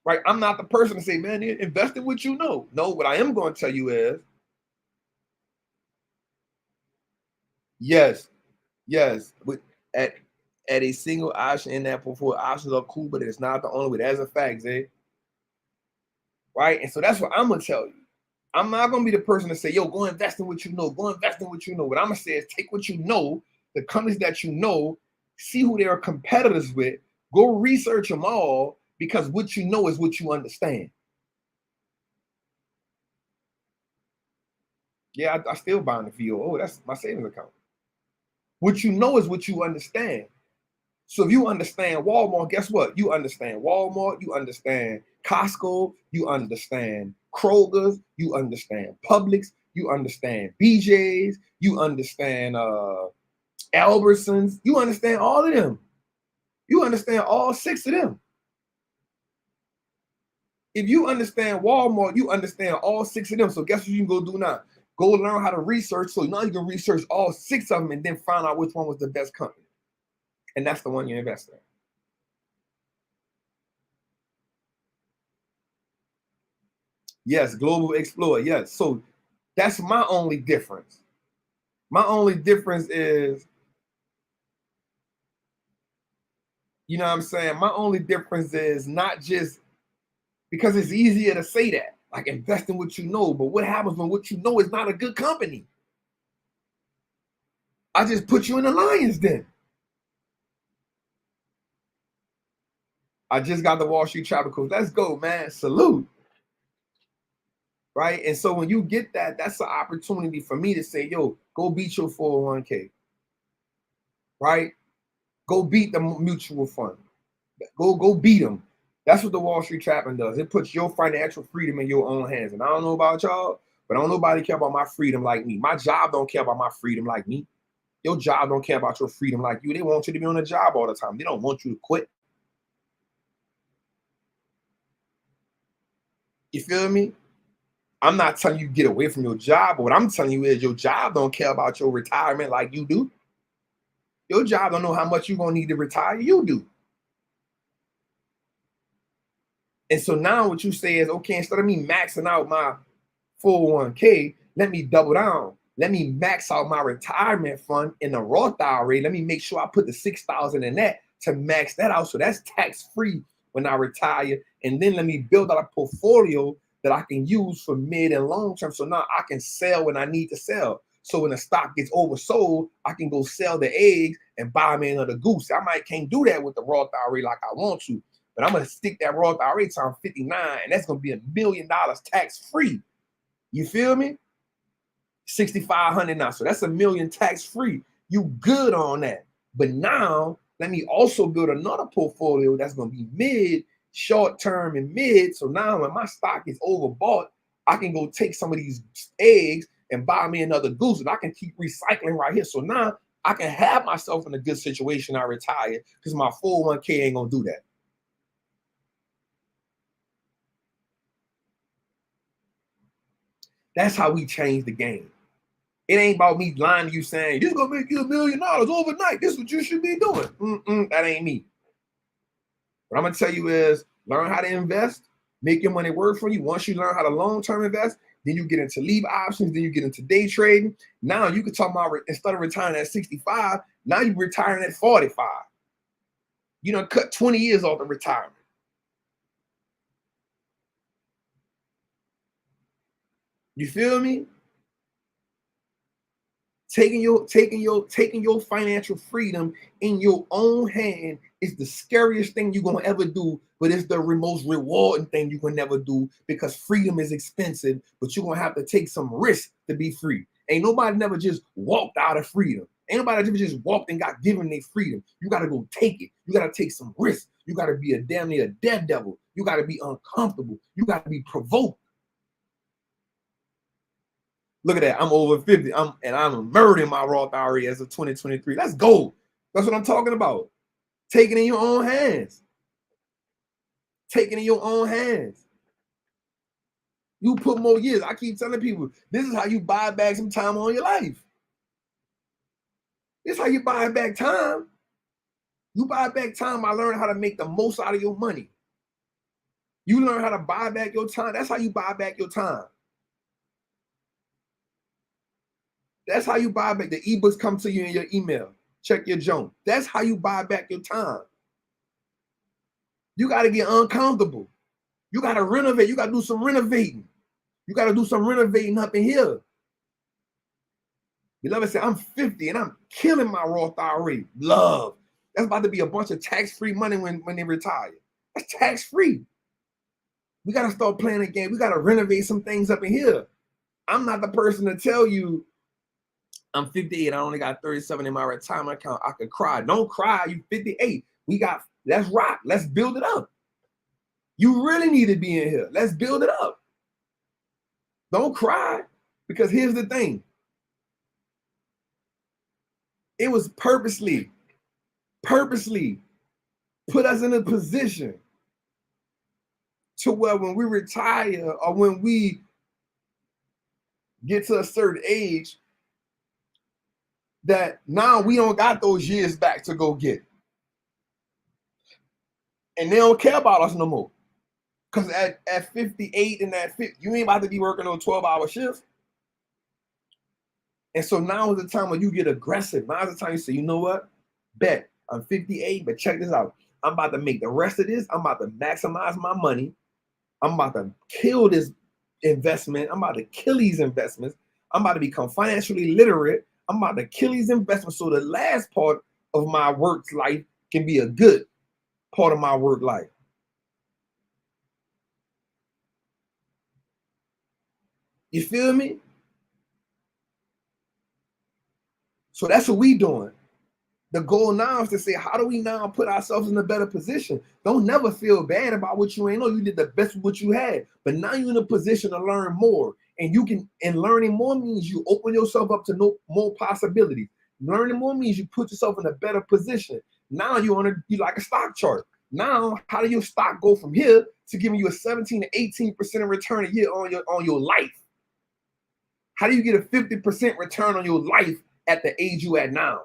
Right? I'm not the person to say, man, invest in what you know. No, what I am going to tell you is, yes, at a single option in that portfolio, options are cool, but it's not the only way. That's a fact, Zay. Right? And so that's what I'm going to tell you. I'm not going to be the person to say, yo, go invest in what you know. Go invest in what you know. What I'm going to say is take what you know, the companies that you know, see who they are competitors with, go research them all, because what you know is what you understand. Yeah, I still buy in the VOO. That's my savings account. What you know is what you understand. So if you understand Walmart, guess what? You understand Walmart, you understand Costco, you understand Kroger's, you understand Publix, you understand BJ's, you understand Albertsons, you understand all of them. You understand all 6 of them. If you understand Walmart, you understand all 6 of them. So guess what you can go do now? Go learn how to research. So now you can research all 6 of them and then find out which one was the best company. And that's the one you invest in. Yes, global explorer. Yes. So that's my only difference. My only difference is, you know what I'm saying? My only difference is not just because it's easier to say that, like invest in what you know. But what happens when what you know is not a good company? I just put you in the lion's den. I just got the Wall Street Trappin coach. Let's go, man. Salute. Right. And so when you get that, that's an opportunity for me to say, yo, go beat your 401k. Right? Go beat the mutual fund. Go beat them. That's what the Wall Street Trappin does. It puts your financial freedom in your own hands. And I don't know about y'all, but I don't nobody care about my freedom like me. My job don't care about my freedom like me. Your job don't care about your freedom like you. They want you to be on the job all the time. They don't want you to quit. You feel me? I'm not telling you to get away from your job, but what I'm telling you is your job don't care about your retirement like you do. Your job don't know how much you're gonna need to retire. You do. And so now what you say is, okay, instead of me maxing out my 401k, let me double down. Let me max out my retirement fund in the Roth IRA. Let me make sure I put the 6,000 in that to max that out. So that's tax free when I retire. And then let me build out a portfolio that I can use for mid and long term. So now I can sell when I need to sell. So when the stock gets oversold, I can go sell the eggs and buy me another goose. I might can't do that with the Roth IRA like I want to, but I'm gonna stick that Roth IRA till I'm 59, and that's gonna be $1 million tax free. You feel me? 6,500 now. So that's $1 million tax free. You good on that. But now let me also build another portfolio that's going to be mid, short term, and mid. So now when my stock is overbought, I can go take some of these eggs and buy me another goose, and I can keep recycling right here. So now I can have myself in a good situation. I retire because my 401k ain't going to do that. That's how we change the game. It ain't about me lying to you saying, this is going to make you $1 million overnight. This is what you should be doing. That ain't me. What I'm going to tell you is learn how to invest, make your money work for you. Once you learn how to long-term invest, then you get into leave options, then you get into day trading. Now you can talk about, instead of retiring at 65, now you're retiring at 45. You done cut 20 years off of retirement. You feel me? Taking your financial freedom in your own hand is the scariest thing you're gonna ever do, but it's the most rewarding thing you can never do, because freedom is expensive, but you're gonna have to take some risk to be free. Ain't nobody never just walked out of freedom. Ain't nobody ever just walked and got given their freedom. You gotta go take it. You gotta take some risk. You gotta be a damn near daredevil. You gotta be uncomfortable. You gotta be provoked. Look at that. I'm over 50. I'm murdering my Roth IRA as of 2023. Let's go. That's what I'm talking about. Taking it in your own hands. Taking it in your own hands. You put more years. I keep telling people, this is how you buy back some time on your life. This is how you buy back time. You buy back time by learning how to make the most out of your money. You learn how to buy back your time. That's how you buy back your time. That's how you buy back. The ebooks come to you in your email. Check your junk. That's how you buy back your time. You got to get uncomfortable. You got to renovate. You got to do some renovating. You got to do some renovating up in here. Beloved said, I'm 50 and I'm killing my Roth IRA. Love. That's about to be a bunch of tax-free money when they retire. That's tax-free. We got to start playing a game. We got to renovate some things up in here. I'm not the person to tell you, I'm 58. I only got 37 in my retirement account. I could cry. Don't cry. You 58. Let's rock. Let's build it up. You really need to be in here. Let's build it up. Don't cry, because here's the thing. It was purposely put us in a position to where when we retire or when we get to a certain age, that now we don't got those years back to go get. And they don't care about us no more. Because at 58 and at 50, you ain't about to be working on 12-hour shifts. And so now is the time when you get aggressive. Now is the time you say, you know what? Bet, I'm 58, but check this out. I'm about to make the rest of this. I'm about to maximize my money. I'm about to kill this investment. I'm about to kill these investments. I'm about to become financially literate. I'm about to kill these investments so the last part of my work life can be a good part of my work life. You feel me? So that's what we doing. The goal now is to say, how do we now put ourselves in a better position? Don't never feel bad about what you ain't know. You did the best with what you had, but now you're in a position to learn more. And you can, and learning more means you open yourself up to more possibilities. Learning more means you put yourself in a better position. Now you like a stock chart. Now, how do your stock go from here to giving you a 17 to 18% return a year on your life? How do you get a 50% return on your life at the age you at now?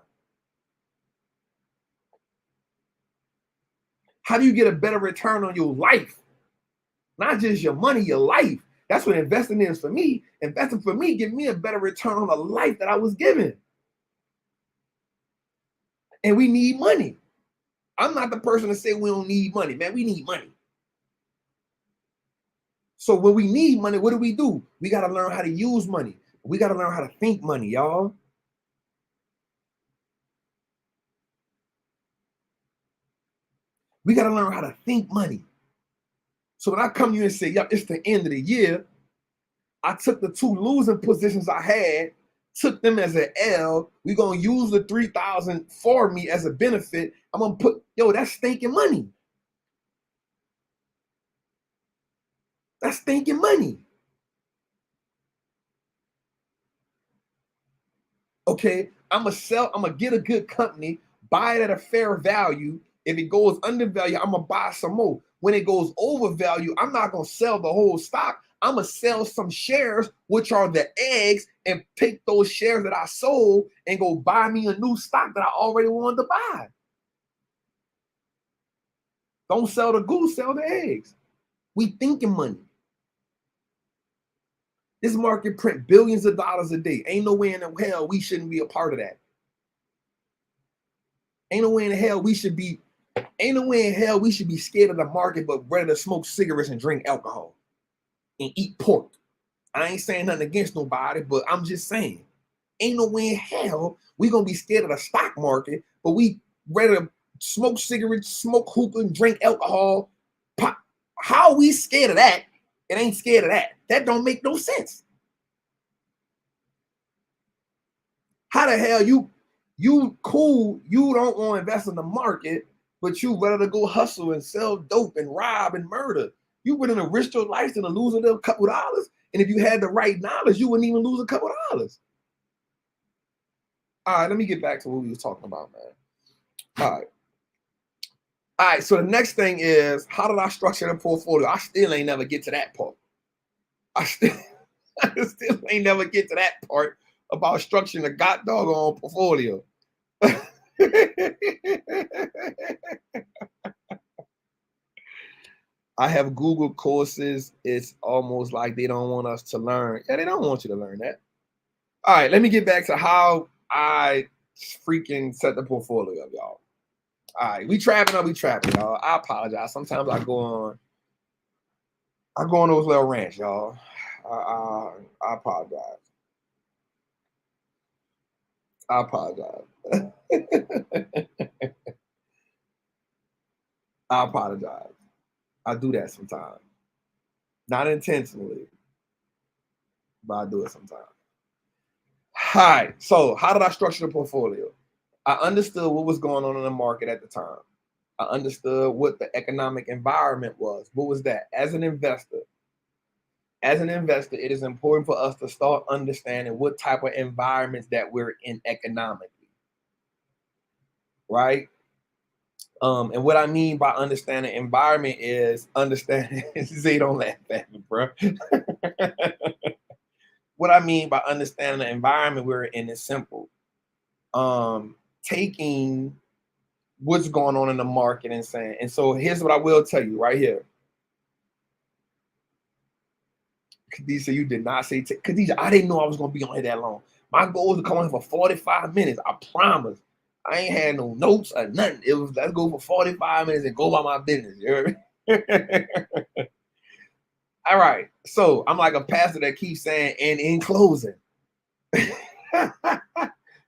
How do you get a better return on your life? Not just your money, your life. That's what investing is for me. Investing for me give me a better return on the life that I was given. And we need money. I'm not the person to say we don't need money, man. We need money. So when we need money, what do? We got to learn how to use money. We got to learn how to think money, y'all. We got to learn how to think money. So when I come to you and say, yep, it's the end of the year, I took the 2 losing positions I had, took them as an L. We're going to use the 3,000 for me as a benefit. I'm going to put, that's stinking money. That's stinking money. Okay, I'm going to get a good company, buy it at a fair value. If it goes undervalued, I'm going to buy some more. When it goes overvalued, I'm not going to sell the whole stock. I'm going to sell some shares, which are the eggs, and take those shares that I sold and go buy me a new stock that I already wanted to buy. Don't sell the goose, sell the eggs. We thinking money. This market print billions of dollars a day. Ain't no way in the hell we shouldn't be a part of that. Ain't no way in hell we should be scared of the market, but ready to smoke cigarettes and drink alcohol and eat pork. I ain't saying nothing against nobody, but I'm just saying, ain't no way in hell we gonna be scared of the stock market, but we ready to smoke cigarettes, smoke hookah, and drink alcohol. How are we scared of that? It ain't scared of that. That don't make no sense. How the hell you cool, you don't want to invest in the market, but you ready to go hustle and sell dope and rob and murder? You willing to risk your life and lose a couple dollars? And if you had the right knowledge, you wouldn't even lose a couple dollars. All right, let me get back to what we was talking about, man. All right, so the next thing is, how did I structure the portfolio? I still ain't never get to that part. I still ain't never get to that part about structuring a god doggone portfolio. I have Google courses. It's almost like they don't want us to learn. Yeah, they don't want you to learn that. All right, let me get back to how I freaking set the portfolio up, y'all. All right, we trapping, y'all. I apologize. Sometimes I go on those little rants, y'all. I apologize. I apologize. I apologize. I do that sometimes. Not intentionally, but I do it sometimes. All right, so how did I structure the portfolio? I understood what was going on in the market at the time. I understood what the economic environment was. What was that? As an investor, it is important for us to start understanding what type of environments that we're in economically, right? And what I mean by understanding environment is understanding. Zay, don't laugh at me, bro. What I mean by understanding the environment we're in is simple. Taking what's going on in the market and saying, and so here's what I will tell you right here. Khadijah, you did not say, Khadijah, I didn't know I was going to be on here that long. My goal was to come on here for 45 minutes. I promise. I ain't had no notes or nothing. It was, let's go for 45 minutes and go about my business. You heard me? All right. So I'm like a pastor that keeps saying, and in closing. You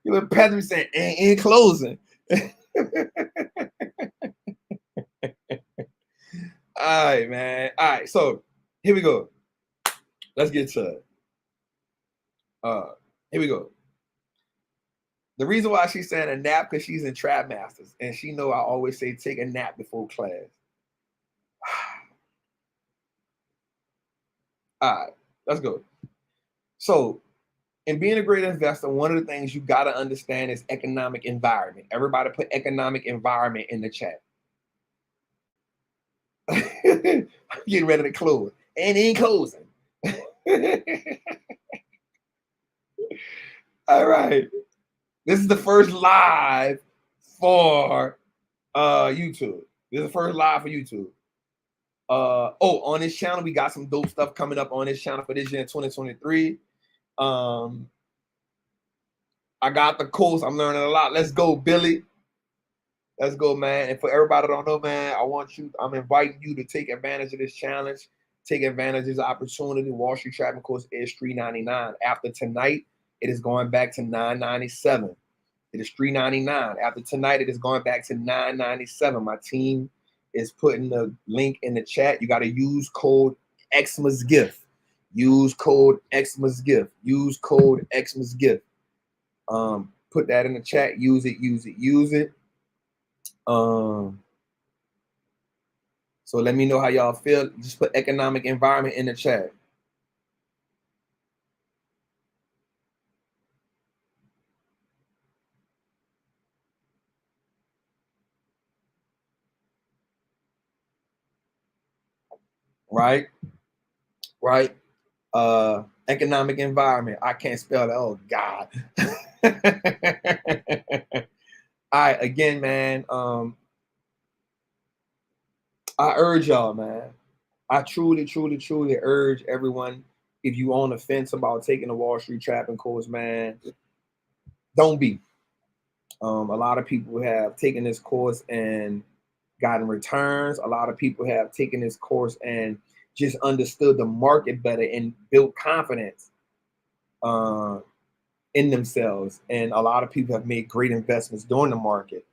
know, pastor saying, and in closing. All right, man. All right. So here we go. Let's get to it. Here we go. The reason why she's saying a nap because she's in Trap Masters, and she know I always say take a nap before class. All right, let's go. So, in being a great investor, one of the things you got to understand is economic environment. Everybody put economic environment in the chat. I'm getting ready to close. And in closing. All right. This is the first live for YouTube. This is the first live for YouTube. On this channel, we got some dope stuff coming up on this channel for this year in 2023. I got the course. I'm learning a lot. Let's go, Billy. Let's go, man. And for everybody that don't know, man, I'm inviting you to take advantage of this challenge. Take advantage of this opportunity. Wallstreet Trappin course is $3.99. After tonight, it is going back to $9.97. It is $3.99. After tonight, it is going back to $9.97. My team is putting the link in the chat. You got to use code Xmas Gift. Use code Xmas Gift. Use code Xmas Gift. Put that in the chat. Use it. Use it. Use it. So let me know how y'all feel. Just put economic environment in the chat. Right? Right? Economic environment. I can't spell that. Oh God. All right, again, man. I urge y'all, man. I truly, truly, truly urge everyone, if you on the fence about taking the Wallstreet Trappin course, man, don't be. A lot of people have taken this course and gotten returns. A lot of people have taken this course and just understood the market better and built confidence in themselves. And a lot of people have made great investments during the market.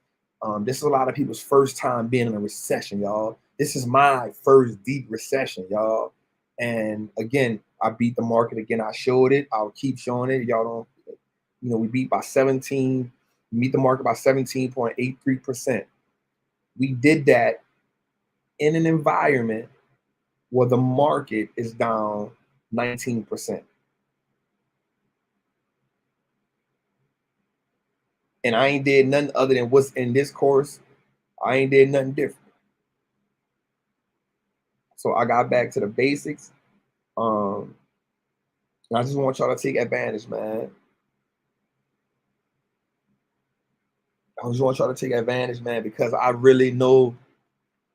This is a lot of people's first time being in a recession, y'all. This is my first deep recession, y'all. And again, I beat the market again. I showed it. I'll keep showing it. Y'all don't, we beat by 17, meet the market by 17.83%. We did that in an environment where the market is down 19%. And I ain't did nothing other than what's in this course. I ain't did nothing different. So I got back to the basics. And I just want y'all to take advantage, man. I just want y'all to take advantage, man, because I really know,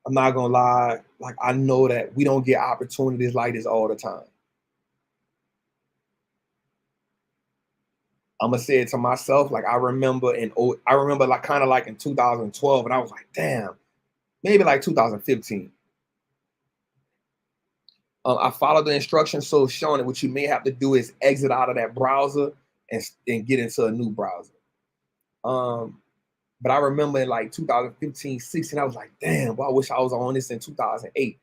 I'm not gonna lie, like I know that we don't get opportunities like this all the time. I'm gonna say it to myself, like I remember like kind of like in 2012, and I was like, damn, maybe like 2015. I followed the instructions, so showing it what you may have to do is exit out of that browser and get into a new browser. But I remember in like 2015, 16, I was like, damn, well, I wish I was on this in 2008.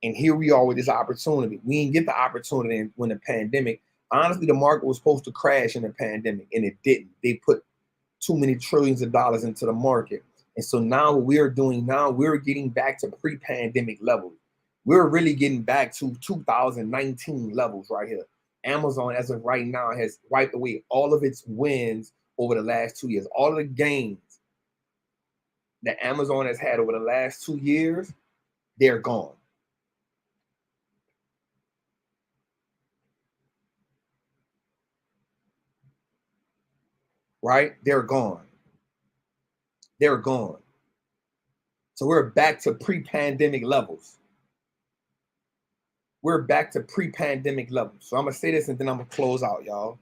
And here we are with this opportunity. We didn't get the opportunity when the pandemic. Honestly, the market was supposed to crash in the pandemic, and it didn't. They put too many trillions of dollars into the market. And so now what we're doing now, we're getting back to pre-pandemic levels. We're really getting back to 2019 levels right here. Amazon, as of right now, has wiped away all of its wins over the last 2 years. All of the gains that Amazon has had over the last 2 years, they're gone. Right? They're gone. They're gone. So we're back to pre-pandemic levels. We're back to pre-pandemic levels. So I'm going to say this and then I'm going to close out, y'all.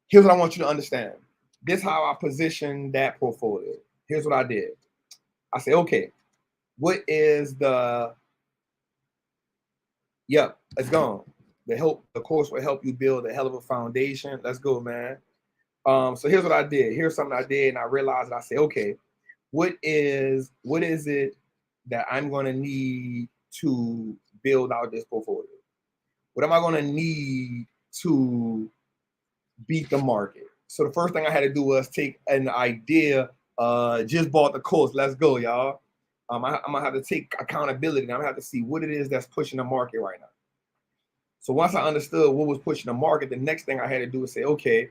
Here's what I want you to understand. This is how I positioned that portfolio. Here's what I did. I said, okay, what is the, yep, it's gone. The course will help you build a hell of a foundation. Let's go, man. So here's what I did. Here's something I did, and I realized, I said, okay, what is it that I'm going to need to build out this portfolio? What am I going to need to beat the market? So the first thing I had to do was take an idea. Just bought the course. Let's go, y'all. I'm gonna have to take accountability. And I'm gonna have to see what it is that's pushing the market right now. So once I understood what was pushing the market, the next thing I had to do was say, okay,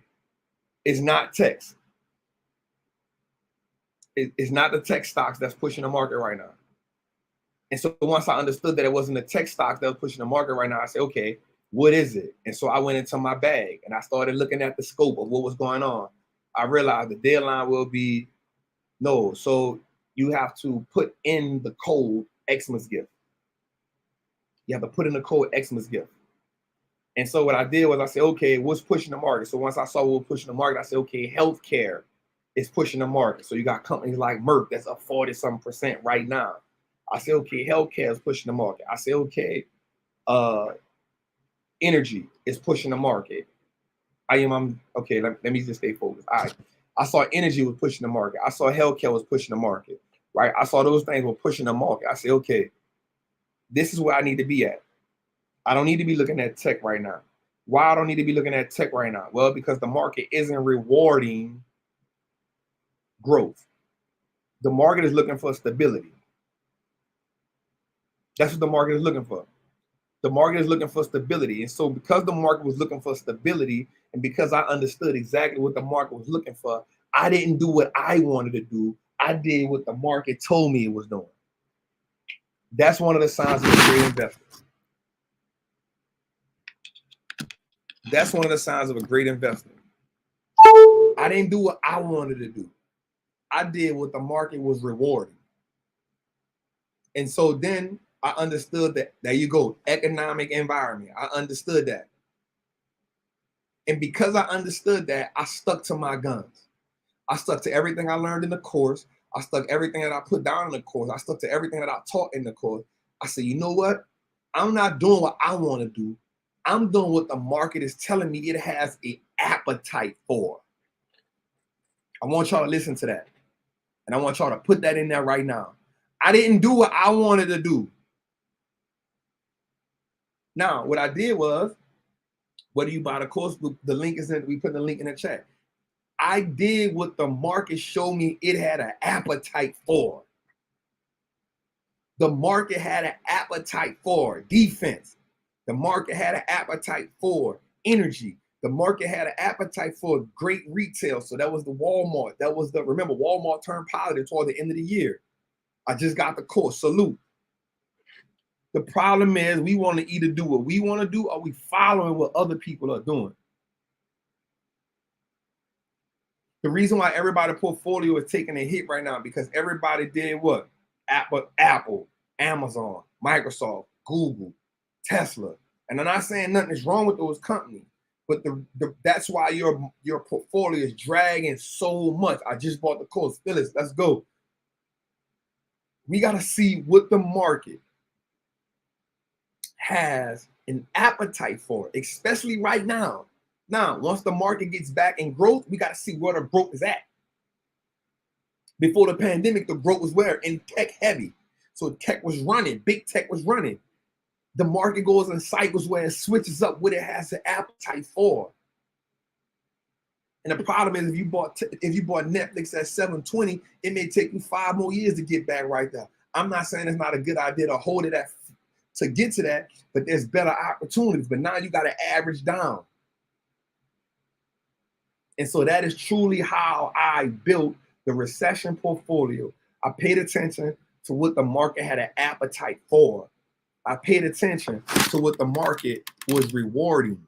it's not text. It's not the tech stocks that's pushing the market right now. And so once I understood that it wasn't the tech stocks that was pushing the market right now, I said, okay, what is it? And so I went into my bag and I started looking at the scope of what was going on. I realized the deadline will be no. So you have to put in the code Xmas gift. You have to put in the code Xmas gift. And so what I did was I said, okay, what's pushing the market? So once I saw what was pushing the market, I said, okay, healthcare is pushing the market. So you got companies like Merck that's up 40-some% right now. I said, okay, healthcare is pushing the market. I said, okay, energy is pushing the market. Okay, let me just stay focused. I saw energy was pushing the market. I saw healthcare was pushing the market, right? I saw those things were pushing the market. I said, okay, this is where I need to be at. I don't need to be looking at tech right now. Why I don't need to be looking at tech right now? Well, because the market isn't rewarding growth. The market is looking for stability. That's what the market is looking for. The market is looking for stability. And so because the market was looking for stability, and because I understood exactly what the market was looking for, I didn't do what I wanted to do. I did what the market told me it was doing. That's one of the signs of a great investor. That's one of the signs of a great investor. I didn't do what I wanted to do. I did what the market was rewarding. And so then I understood that, there you go, economic environment. I understood that. And because I understood that, I stuck to my guns. I stuck to everything I learned in the course. I stuck everything that I put down in the course. I stuck to everything that I taught in the course. I said, you know what? I'm not doing what I want to do. I'm doing what the market is telling me it has an appetite for. I want y'all to listen to that. And I want y'all to put that in there right now. I didn't do what I wanted to do. Now, what I did was, whether you buy the course, the link is in, we put the link in the chat. I did what the market showed me it had an appetite for. The market had an appetite for defense. The market had an appetite for energy. The market had an appetite for great retail. So that was the Walmart. That was the, remember, Walmart turned positive toward the end of the year. I just got the course. Salute. The problem is we want to either do what we want to do or we following what other people are doing. The reason why everybody's portfolio is taking a hit right now because everybody did what? Apple, Amazon, Microsoft, Google, Tesla. And I'm not saying nothing is wrong with those companies, but that's why your portfolio is dragging so much. I just bought the course. Phyllis, let's go. We got to see what the market has an appetite for, especially right now. Now, once the market gets back in growth, we got to see where the growth is at. Before the pandemic, the growth was where? In tech heavy. So tech was running, big tech was running. The market goes in cycles where it switches up what it has an appetite for. And the problem is if you bought Netflix at $7.20, it may take you 5 more years to get back right there. I'm not saying it's not a good idea to hold it at to get to that, but there's better opportunities. But now you got to average down. And so that is truly how I built the recession portfolio. I paid attention to what the market had an appetite for. I paid attention to what the market was rewarding.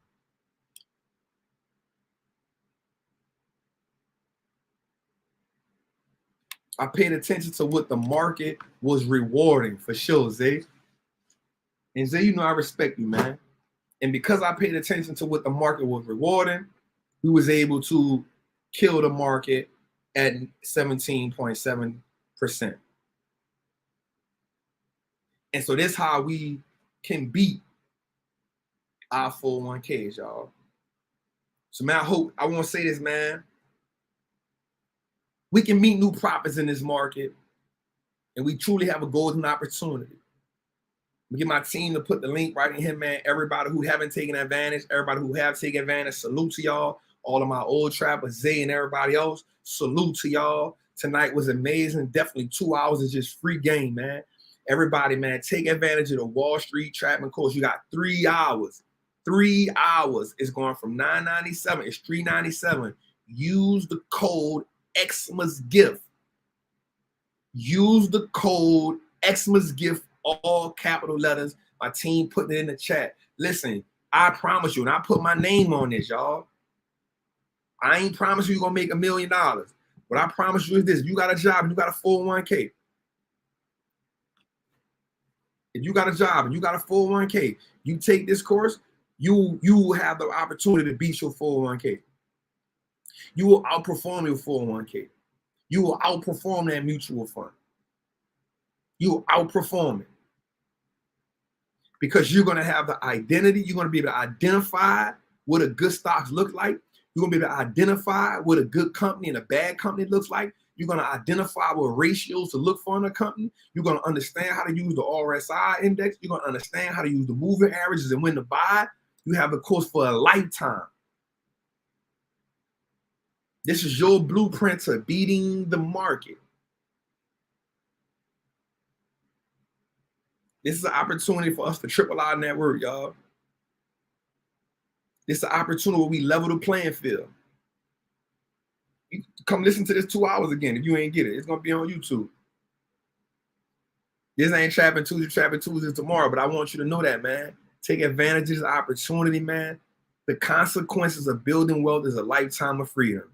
I paid attention to what the market was rewarding, for sure, Zay. And Zay, you know I respect you, man. And because I paid attention to what the market was rewarding, we was able to kill the market at 17.7%. And so that's how we can beat our 401ks, y'all. So man, I want to say this, man. We can meet new profits in this market, and we truly have a golden opportunity. We get my team to put the link right in here, man. Everybody who haven't taken advantage, everybody who have taken advantage, salute to y'all. All of my old trappers, Zay and everybody else, salute to y'all. Tonight was amazing. Definitely 2 hours is just free game, man. Everybody, man, take advantage of the Wallstreet Trappin course. You got 3 hours. 3 hours. It's going from $9.97. It's $3.97. Use the code Xmas Gift. Use the code Xmas Gift, all capital letters. My team putting it in the chat. Listen, I promise you, and I put my name on this, y'all. I ain't promise you you're gonna make $1 million. What I promise you is this: you got a job and you got a 401k. If you got a job and you got a 401k, you take this course, you will have the opportunity to beat your 401k. You will outperform your 401k. You will outperform that mutual fund. You will outperform it. Because you're going to have the identity. You're going to be able to identify what a good stocks look like. You're going to be able to identify what a good company and a bad company looks like. You're going to identify what ratios to look for in a company. You're going to understand how to use the RSI index. You're going to understand how to use the moving averages and when to buy. You have a course for a lifetime. This is your blueprint to beating the market. This is an opportunity for us to triple our net worth, y'all. This is an opportunity where we level the playing field. You come listen to this 2 hours again if you ain't get it. It's going to be on YouTube. This ain't Trappin Tuesday tomorrow, but I want you to know that, man. Take advantage of this opportunity, man. The consequences of building wealth is a lifetime of freedom.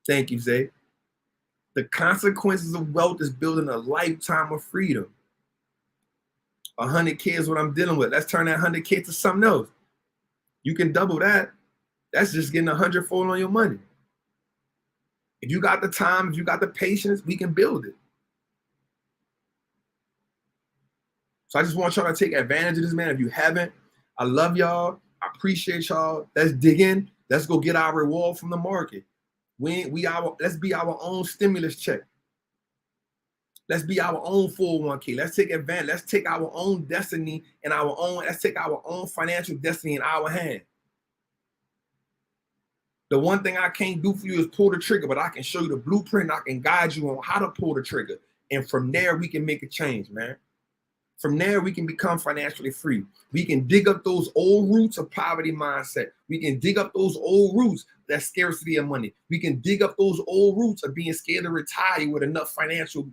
Thank you, Zay. The consequences of wealth is building a lifetime of freedom. 100K is what I'm dealing with. Let's turn that 100K to something else. You can double that. That's just getting 100-fold on your money. If you got the time, if you got the patience, we can build it. So I just want y'all to take advantage of this, man. If you haven't, I love y'all. I appreciate y'all. Let's dig in. Let's go get our reward from the market. Let's be our own stimulus check. Let's be our own 401k. Let's take advantage. Let's take our own destiny and let's take our own financial destiny in our hand. The one thing I can't do for you is pull the trigger, but I can show you the blueprint. I can guide you on how to pull the trigger. And from there, we can make a change, man. From there, we can become financially free. We can dig up those old roots of poverty mindset. We can dig up those old roots, that scarcity of money. We can dig up those old roots of being scared to retire with enough financial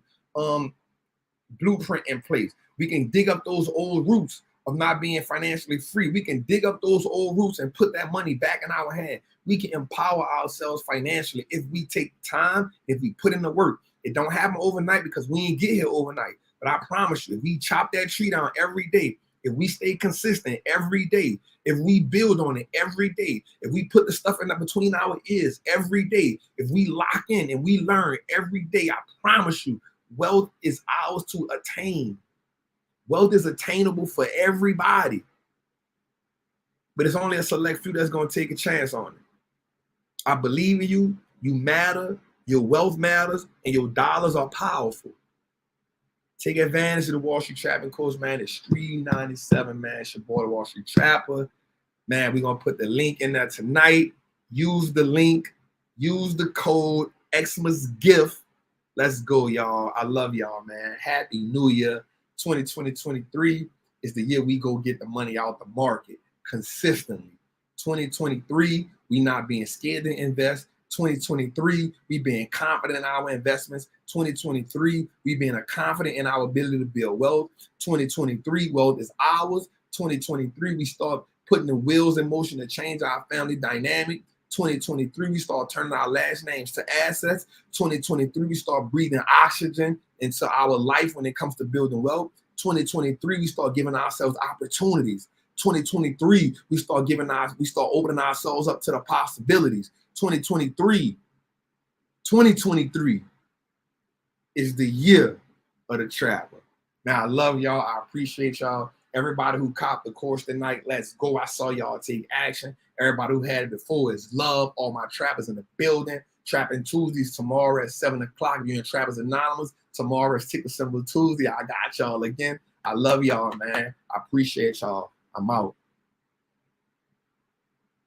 blueprint in place. We can dig up those old roots of not being financially free. We can dig up those old roots and put that money back in our hand. We can empower ourselves financially if we take time, if we put in the work. It don't happen overnight because we ain't get here overnight. But I promise you, if we chop that tree down every day, if we stay consistent every day, if we build on it every day, if we put the stuff in between our ears every day, if we lock in and we learn every day, I promise you, wealth is ours to attain. Wealth is attainable for everybody. But it's only a select few that's going to take a chance on it. I believe in you. You matter. Your wealth matters. And your dollars are powerful. Take advantage of the Wallstreet Trappin course, man. It's $3.97, man. It's your boy, the Wallstreet Trapper. Man, we're going to put the link in there tonight. Use the link. Use the code Xmas Gift. Let's go, y'all. I love y'all, man. Happy New Year. 2023 is the year we go get the money out the market consistently. 2023, we not being scared to invest. 2023, we being confident in our investments. 2023, we being confident in our ability to build wealth. 2023, wealth is ours. 2023, we start putting the wheels in motion to change our family dynamic. 2023, we start turning our last names to assets. 2023, we start breathing oxygen into our life when it comes to building wealth. 2023, we start giving ourselves opportunities. 2023, we start opening ourselves up to the possibilities. 2023 is the year of the traveler. Now, I love y'all. I appreciate y'all. Everybody who copped the course tonight, let's go. I saw y'all take action. Everybody who had it before is love. All my trappers in the building. Trapping Tuesdays tomorrow at 7 o'clock. You're in Trappers Anonymous. Tomorrow is Ticker Symbol Tuesday. I got y'all again. I love y'all, man. I appreciate y'all. I'm out.